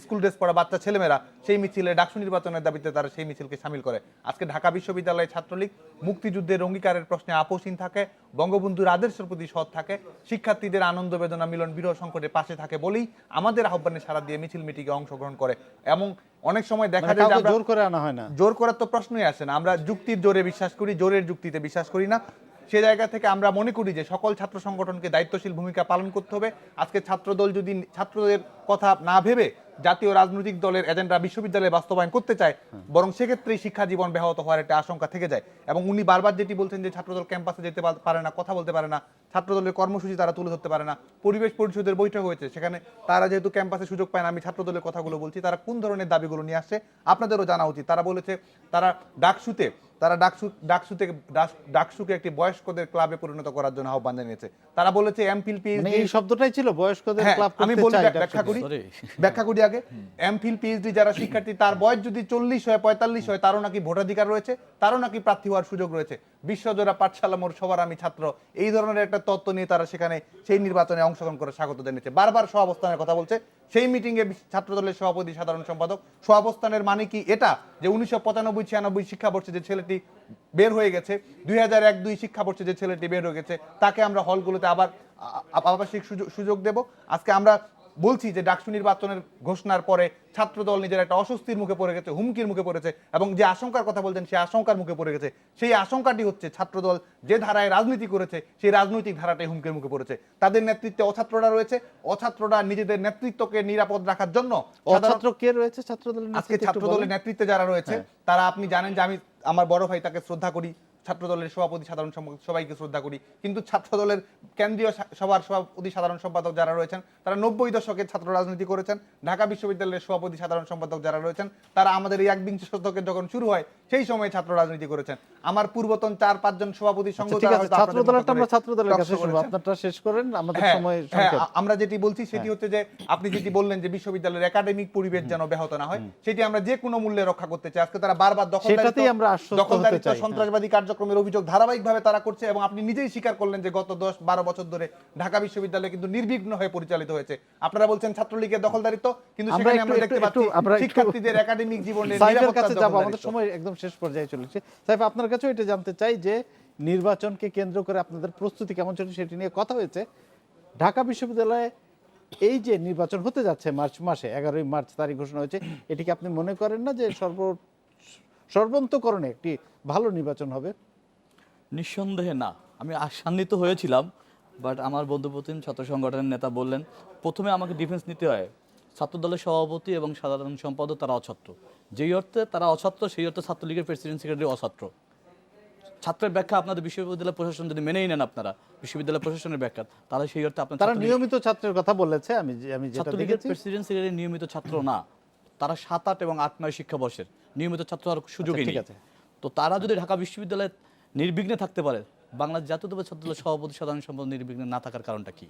Speaker 3: স্কুল ড্রেস পরা বাচ্চা ছেলেমেয়েরা সেই মিছিলে ডাকসু নির্বাচনের দাবিতে তারা সেই মিছিলকে সামিল করে। আজকে ঢাকা বিশ্ববিদ্যালয়ের ছাত্রলীগ মুক্তিযুদ্ধের অঙ্গীকারের প্রশ্নে আপোষহীন থাকে, বঙ্গবন্ধুর আদর্শের প্রতি সৎ থাকে, শিক্ষার্থীদের আনন্দ বেদনা মিলন বিরহ সংকটের পাশে থাকে বলেই আমাদের আহ্বানে সাড়া দিয়ে মিছিল মিটিংয়ে অংশগ্রহণ করে। এবং অনেক সময় দেখা যায় যে আমরা
Speaker 1: জোর করে আনা হয় না,
Speaker 3: জোর করার তো প্রশ্নই আসে না। আমরা যুক্তির জোরে বিশ্বাস করি, জোরের যুক্তিতে বিশ্বাস করি না। সে জায়গা থেকে আমরা মনে করি যে সকল ছাত্র সংগঠনকে দায়িত্বশীল ভূমিকা পালন করতে হবে। আজকে ছাত্রদল যদি ছাত্রদের কথা না ভেবে জাতীয় রাজনৈতিক দলের এজেন্ডা বিশ্ববিদ্যালয়ে বাস্তবায়ন করতে চায়, বরং সেক্ষেত্রেই শিক্ষা জীবন ব্যাহত হওয়ার একটা আশঙ্কা থেকে যায়। এবং উনি বারবার যেটি বলছেন যে ছাত্রদল ক্যাম্পাসে যেতে পারে না, কথা বলতে পারে না, ছাত্রদলের কর্মসূচি তারা তুলে ধরতে পারে না। পরিবেশ পরিষদের বৈঠক হয়েছে, সেখানে তারা যেহেতু ক্যাম্পাসে সুযোগ পায় না, আমি ছাত্রদলের কথাগুলো বলছি, তারা কোন ধরনের দাবিগুলো নিয়ে আসছে আপনাদেরও জানা উচিত। তারা বলেছে তারা ডাকসুকে একটি বয়স্কদের ক্লাবে পরিণত করার জন্য আহ্বান জানিয়েছে। তারা বলেছে এমফিল
Speaker 1: মানে
Speaker 3: পিএইচডি,
Speaker 1: এই শব্দটাই ছিল বয়স্কদের ক্লাব
Speaker 3: আমি
Speaker 1: করতে
Speaker 3: বলি
Speaker 1: চাই
Speaker 3: ব্যাখ্যা করি আগে। এমফিল পিএইচডি যারা শিক্ষার্থী, তার বয়স যদি 40 হয় 45 হয়, তারও নাকি ভোটাধিকার রয়েছে, তারও নাকি প্রার্থী হওয়ার সুযোগ রয়েছে। বিশ্বজোড়া পাঠশালা মোর সবার আমি ছাত্র, এই ধরনের একটা তত্ত্ব নিয়ে তারা সেখানে সেই নির্বাচনে অংশগ্রহণ করে স্বাগত জানিয়েছে। বারবার সহাবস্থানের কথা বলছে। সেই মিটিংয়ে ছাত্রদলের সভাপতি সাধারণ সম্পাদক সহাবস্থানের মানে কি এটা যে 1995-96 শিক্ষাবর্ষে যে ছেলেটি বের হয়ে গেছে, 2001-02 শিক্ষাবর্ষে যে ছেলেটি বের হয়ে গেছে, তাকে আমরা হলগুলোতে আবার আবাসিক সুযোগ দেব। আজকে আমরা বলছি যে ডাকসু নির্বাচনের ঘোষণার পরে ছাত্রদল নিজের একটা অস্বস্তির মুখে পড়ে গেছে, হুমকির মুখে পড়েছে, এবং যে আশঙ্কার কথা বলছেন সেই আশঙ্কার মুখে পড়ে গেছে। সেই আশঙ্কাটি হচ্ছে ছাত্রদল যে ধারায় রাজনীতি করেছে সেই রাজনৈতিক ধারাটাই হুমকির মুখে পড়েছে। তাদের নেতৃত্বে অছাত্ররা রয়েছে, অছাত্ররা নিজেদের নেতৃত্বকে নিরাপদ রাখার জন্য
Speaker 1: অছাত্র কে রয়েছে ছাত্রদলের
Speaker 3: আজকে ছাত্রদলের নেতৃত্বে যারা রয়েছে তারা, আপনি জানেন যে আমি আমার বড় ভাই তাকে শ্রদ্ধা করি, ছাত্রদলের সভাপতি সাধারণ সম্পাদক সবাইকে শ্রদ্ধা করি, কিন্তু ছাত্রদলের কেন্দ্রীয় সভার সভাপতি সাধারণ সম্পাদক যারা রয়েছেন তারা 90 দশকে ছাত্র রাজনীতি করেছেন। ঢাকা বিশ্ববিদ্যালয়ের সভাপতি সাধারণ সম্পাদক যারা রয়েছেন তারা আমাদের এই 21 শতকে যখন শুরু হয় সেই সময় ছাত্র রাজনীতি করেছেন। আমার পূর্বতন 4-5 জন সভাপতি সংঘ
Speaker 1: ছাত্রদলের কাছে শুরু, আপনারটা শেষ করেন, আমাদের সময় সংক্ষেপ।
Speaker 3: আমরা যেটি বলছি সেটি হচ্ছে যে আপনি যেটি বললেন যে বিশ্ববিদ্যালয়ের একাডেমিক পরিবেশ যেন ব্যাহত না হয়, সেটি আমরা যে কোনো মূল্যে রক্ষা করতে চাই। আজকে তারা বারবার দখলদারিত্ব সন্ত্রাসবাদী কার্যক্রমের অভিযোগ ধারাবাহিকভাবে তারা করছে, এবং আপনি নিজেই স্বীকার করলেন যে গত 10-12 বছর ধরে ঢাকা বিশ্ববিদ্যালয় কিন্তু নির্বিঘ্ন হয়ে পরিচালিত হয়েছে। আপনারা বলছেন ছাত্রলীগের দখলদারিত্ব, কিন্তু সেখানে আমরা দেখতে পাচ্ছি শিক্ষার্থীদের একাডেমিক জীবনের নিরাপত্তা যাব।
Speaker 1: আমাদের সময় একদম শেষ পর্যায়ে চলেছে। সাইফ, আপনার কাছেও এটা জানতে চাই যে নির্বাচনকে কেন্দ্র করে আপনাদের প্রস্তুতি কেমন ছিল, সেটি নিয়ে কথা হয়েছে। ঢাকা বিশ্ববিদ্যালয়ে এই যে নির্বাচন হতে যাচ্ছে মার্চ মাসে, 11 মার্চ তারিখ ঘোষণা হয়েছে, এটিকে আপনি মনে করেন না যে সর্বান্তকরণে একটি ভালো নির্বাচন হবে?
Speaker 4: নিঃসন্দেহে না। আমি আশান্বিত হয়েছিলাম বাট আমার বন্ধুপ্রতিম ছাত্র সংগঠনের নেতা বললেন প্রথমে আমাকে ডিফেন্স নিতে হয় ছাত্রদলের সভাপতি এবং সাধারণ সম্পাদক তারা অছাত্র, যেই অর্থে তারা অছাত্র সেই অর্থে ছাত্রলীগের প্রেসিডেন্ট সেক্রেটারি অছাত্র। ছাত্রের ব্যাখ্যা আপনাদের বিশ্ববিদ্যালয় প্রশাসন যদি মেনেই নেন, আপনারা বিশ্ববিদ্যালয় প্রশাসনের ব্যাখ্যা, তাহলে সেই অর্থে আপনার
Speaker 1: তারা নিয়মিত ছাত্রের কথা বলেছে, আমি যেটা
Speaker 4: ছাত্রলীগের
Speaker 1: দেখেছি।
Speaker 4: প্রেসিডেন্ট সেক্রেটারি নিয়মিত ছাত্র না, তারা 7, 8 এবং 8, 9 শিক্ষাবর্ষের নিয়মিত ছাত্র হওয়ার সুযোগই
Speaker 1: ঠিক
Speaker 4: নেই।
Speaker 1: আছে।
Speaker 4: তো তারা যদি ঢাকা বিশ্ববিদ্যালয়ে নির্বিঘ্নে থাকতে পারে, বাংলাদেশ জাতীয়তাবাদী ছাত্রদলের সভাপতি সাধারণ সম্পাদক নির্বিঘ্নে না থাকার কারণটা কি?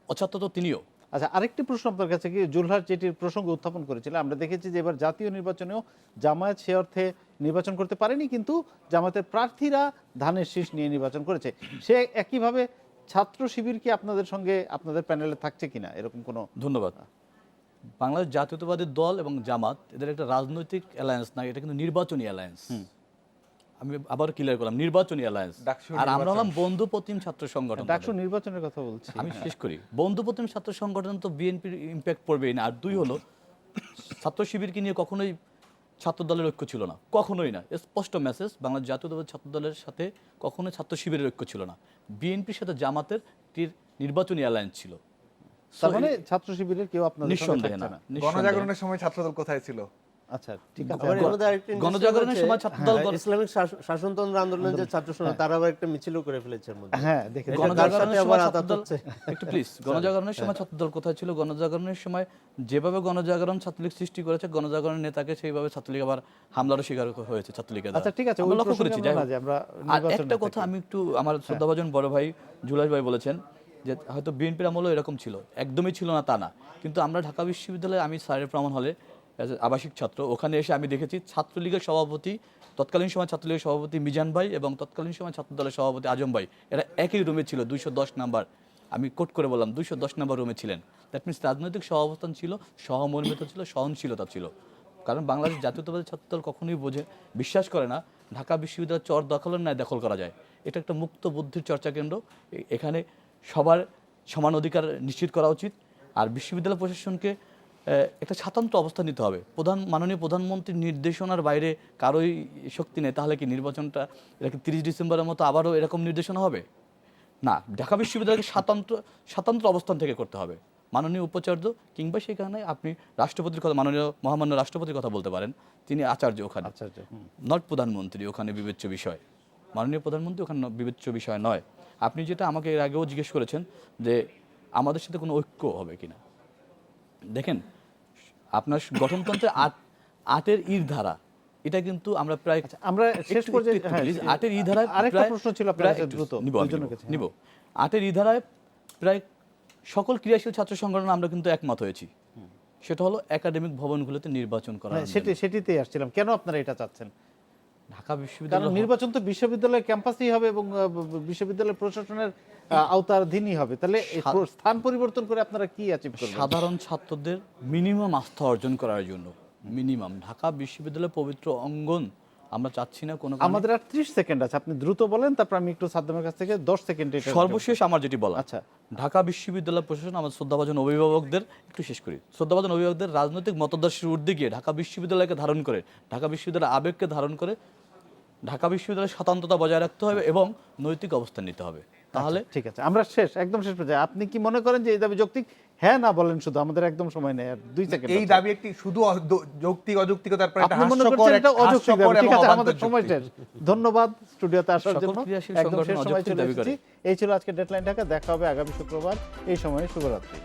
Speaker 4: অছাত্র তো তিনিও।
Speaker 1: আচ্ছা, আরেকটি প্রশ্ন আপনার কাছে, কি জুলহাস যেটির প্রসঙ্গ উত্থাপন করেছিল, আমরা দেখেছি যে এবার জাতীয় নির্বাচনেও জামায়াত সে অর্থে নির্বাচন করতে পারেনি, কিন্তু জামায়াতের প্রার্থীরা ধানের শীষ নিয়ে নির্বাচন করেছে। সে একইভাবে ছাত্র শিবির কি আপনাদের সঙ্গে আপনাদের প্যানেলে থাকছে কিনা, এরকম কোনো?
Speaker 4: ধন্যবাদ। বাংলাদেশ জাতীয়তাবাদী দল এবং জামাত এদের একটা রাজনৈতিক অ্যালায়েন্স না, এটা কিন্তু নির্বাচনী অ্যালায়েন্স। আমি আবার ক্লিয়ার করলাম, নির্বাচনী অ্যালায়েন্স।
Speaker 3: ডাকসু
Speaker 4: আর আমরা হলাম বন্ধুপ্রতিম ছাত্র সংগঠন।
Speaker 1: ডাকসু নির্বাচনের কথা বলছি।
Speaker 4: আমি শেষ করি, বন্ধুপ্রতিম ছাত্র সংগঠন তো বিএনপির ইম্প্যাক্ট পড়বেই না। আর 2 হলো ছাত্র শিবিরকে নিয়ে কখনোই ছাত্র দলের ঐক্য ছিল না, কখনোই না। স্পষ্ট মেসেজ, বাংলাদেশ জাতীয়তাবাদী ছাত্র দলের সাথে কখনোই ছাত্র শিবিরের ঐক্য ছিল না। বিএনপির সাথে জামাতের নির্বাচনী অ্যালায়েন্স ছিল।
Speaker 1: তার মানে ছাত্র শিবিরের কেউ আপনাদের সঙ্গে
Speaker 4: নিঃসন্দেহে
Speaker 1: থাকছে
Speaker 4: না,
Speaker 1: না।
Speaker 3: গণজাগরণের সময় ছাত্রদল কোথায় ছিল?
Speaker 1: আচ্ছা, ঠিক আছে।
Speaker 2: আবার এর মধ্যে আরেকটা interesting
Speaker 4: গণজাগরণের
Speaker 2: হচ্ছে,
Speaker 4: সময় ছাত্রদল
Speaker 2: হ্যাঁ, ইসলামিক শাসনতন্ত্র আন্দোলনের যে ছাত্র সমাজ, তারা আবার একটা মিছিলও করে ফেলেছে এর মধ্যে।
Speaker 1: হ্যাঁ, দেখে
Speaker 2: এটা
Speaker 4: গণজাগরণের
Speaker 2: কার সাথে
Speaker 4: সময়
Speaker 2: আবার
Speaker 4: ছাত্রদল,
Speaker 2: আঘাত হচ্ছে?
Speaker 4: একটু প্লিজ, গণজাগরণের সময় ছাত্রদল কোথায় ছিল? গণজাগরণের সময় যেভাবে গণজাগরণ ছাত্রলীগ সৃষ্টি করেছে, গণজাগরণের নেতাকে সেইভাবে ছাত্রলীগ আবার হামলারও শিকার হয়েছে ছাত্রলীগের দ্বারা।
Speaker 1: আচ্ছা, ঠিক আছে,
Speaker 4: আমরা
Speaker 1: ওই
Speaker 4: লক্ষ্য
Speaker 1: প্রসঙ্গে
Speaker 4: করেছি।
Speaker 1: আমরা
Speaker 4: যাই
Speaker 1: না
Speaker 4: হোক।
Speaker 1: যাই, আমরা
Speaker 4: আর
Speaker 1: নির্বাচনে
Speaker 4: একটা কথা
Speaker 1: থাকি।
Speaker 4: আমি একটু, আমার শ্রদ্ধাভাজন বড় ভাই জুলাস ভাই বলেছেন যে হয়তো বিএনপির আমলেও এরকম ছিল, একদমই ছিল না তা না। কিন্তু আমরা ঢাকা বিশ্ববিদ্যালয়ে, আমি স্যারের প্রমাণ হলে আবাসিক ছাত্র, ওখানে এসে আমি দেখেছি ছাত্রলীগের সভাপতি, তৎকালীন সময় ছাত্রলীগের সভাপতি মিজান ভাই এবং তৎকালীন সময় ছাত্রদলের সভাপতি আজম ভাই, এরা একই রুমে ছিল, 210 নাম্বার, আমি কোট করে বললাম 210 নাম্বার রুমে ছিলেন। দ্যাট মিনস রাজনৈতিক সহাবস্থান ছিল, সহমর্মিতা ছিল, সহনশীলতা ছিল। কারণ বাংলাদেশ জাতীয়তাবাদী ছাত্রদল কখনোই বিশ্বাস করে না ঢাকা বিশ্ববিদ্যালয় চর দখলের ন্যায় দখল করা যায়। এটা একটা মুক্ত বুদ্ধির চর্চা কেন্দ্র, এখানে সবার সমান অধিকার নিশ্চিত করা উচিত। আর বিশ্ববিদ্যালয় প্রশাসনকে একটা স্বাতন্ত্র অবস্থান নিতে হবে। মাননীয় প্রধানমন্ত্রীর নির্দেশনার বাইরে কারোই শক্তি নেই। তাহলে কি নির্বাচনটা, এটা কি 30 ডিসেম্বরের মতো আবারও এরকম নির্দেশনা হবে? না, ঢাকা বিশ্ববিদ্যালয়কে স্বাতন্ত্র অবস্থান থেকে করতে হবে। মাননীয় উপাচার্য কিংবা সেখানে আপনি রাষ্ট্রপতির কথা, মাননীয় মহামান্য রাষ্ট্রপতির কথা বলতে পারেন, তিনি আচার্য ওখানে,
Speaker 1: আচার্য,
Speaker 4: নট প্রধানমন্ত্রী ওখানে বিবেচ্য বিষয়। মাননীয় প্রধানমন্ত্রী ওখানে বিবেচ্য বিষয় নয়। আপনি যেটা আমাকে এর আগেও জিজ্ঞেস করেছেন যে আমাদের সাথে কোনো ঐক্য হবে কিনা, দেখেন আপনার গঠনতন্ত্রের 8-এর ই ধারা, এটা কিন্তু আমরা প্রায়,
Speaker 1: আমরা শেষ পর্যায়ে, হ্যাঁ,
Speaker 4: 8-এর ই ধারায়
Speaker 1: আরেকটা
Speaker 4: প্রায়-
Speaker 1: প্রশ্ন ছিল আপনার
Speaker 4: প্রায়
Speaker 1: কাছে,
Speaker 4: একটু
Speaker 1: দ্রুত
Speaker 4: নিব, আমি
Speaker 1: দুজনের কাছে,
Speaker 4: নিব। 8-এর ই ধারায় প্রায় সকল ক্রিয়াশীল ছাত্র সংগঠন আমরা কিন্তু একমত হয়েছি, সেটা হলো একাডেমিক ভবনগুলোতে নির্বাচন করা।
Speaker 1: হ্যাঁ, সেটিতেই আসছিলাম, কেন আপনারা এটা চাচ্ছেন?
Speaker 4: ঢাকা
Speaker 1: কারণ
Speaker 4: বিশ্ববিদ্যালয়
Speaker 1: নির্বাচন তো বিশ্ববিদ্যালয় ক্যাম্পাসেই হবে এবং বিশ্ববিদ্যালয় প্রশাসনের আওতাধীনই হবে, তাহলে এই স্থান পরিবর্তন করে আপনারা কি অ্যাচিভ করবেন?
Speaker 4: সাধারণ ছাত্রদের মিনিমাম আস্থা অর্জন করার জন্য, মিনিমাম ঢাকা বিশ্ববিদ্যালয়ের পবিত্র অঙ্গন আমরা চাচ্ছি না কোনো কারণে।
Speaker 1: আমাদের আর 30 সেকেন্ড আছে, আপনি দ্রুত বলেন, তারপর আমি একটু সাদ্দামের কাছ থেকে 10 সেকেন্ড
Speaker 4: সর্বশেষ আমার যেটি বলা,
Speaker 1: আচ্ছা।
Speaker 4: ঢাকা বিশ্ববিদ্যালয় প্রশাসন, আমার শ্রদ্ধাভাজন অভিভাবকদের একটু শেষ করি, শ্রদ্ধাভাজন অভিভাবকদের রাজনৈতিক মতাদর্শের ঊর্ধ্বে গিয়ে ঢাকা বিশ্ববিদ্যালয়কে ধারণ করে, ঢাকা বিশ্ববিদ্যালয়ের আবেগকে ধারণ করে ঢাকা বিশ্ববিদ্যালয়ের স্বতন্ত্রতা বজায় রাখতে হবে এবং নৈতিক অবস্থান নিতে হবে। তাহলে
Speaker 1: ঠিক আছে, আমরা একদম শেষ পর্যায়ে, আপনি কি মনে করেন যে এই দাবি যৌক্তিক? হ্যাঁ না বলেন শুধু, আমাদের একদম সময় নেই, আর 2 সেকেন্ড।
Speaker 3: এই দাবি একটি শুধু যৌক্তিক অযৌক্তিকতার পর একটা
Speaker 1: আপনি মনে
Speaker 3: হাস্যকর,
Speaker 1: করছেন এটা অযৌক্তিক দাবি? ঠিক আছে, আমাদের
Speaker 3: অবান্তর
Speaker 1: সময়
Speaker 3: যুক্তি।
Speaker 1: শেষ। ধন্যবাদ স্টুডিওতে আসার
Speaker 4: সকল
Speaker 1: জন্য,
Speaker 4: ক্রিয়াশীল
Speaker 1: একদম
Speaker 4: সংগঠন
Speaker 1: শেষ সময়
Speaker 4: অযৌক্তিক
Speaker 1: চলে
Speaker 4: দাবি করে।
Speaker 1: এসেছি। এই ছিল আজকে ডেডলাইন ঢাকা, দেখা হবে আগামী শুক্রবার এই সময়ে। শুভরাত্রি।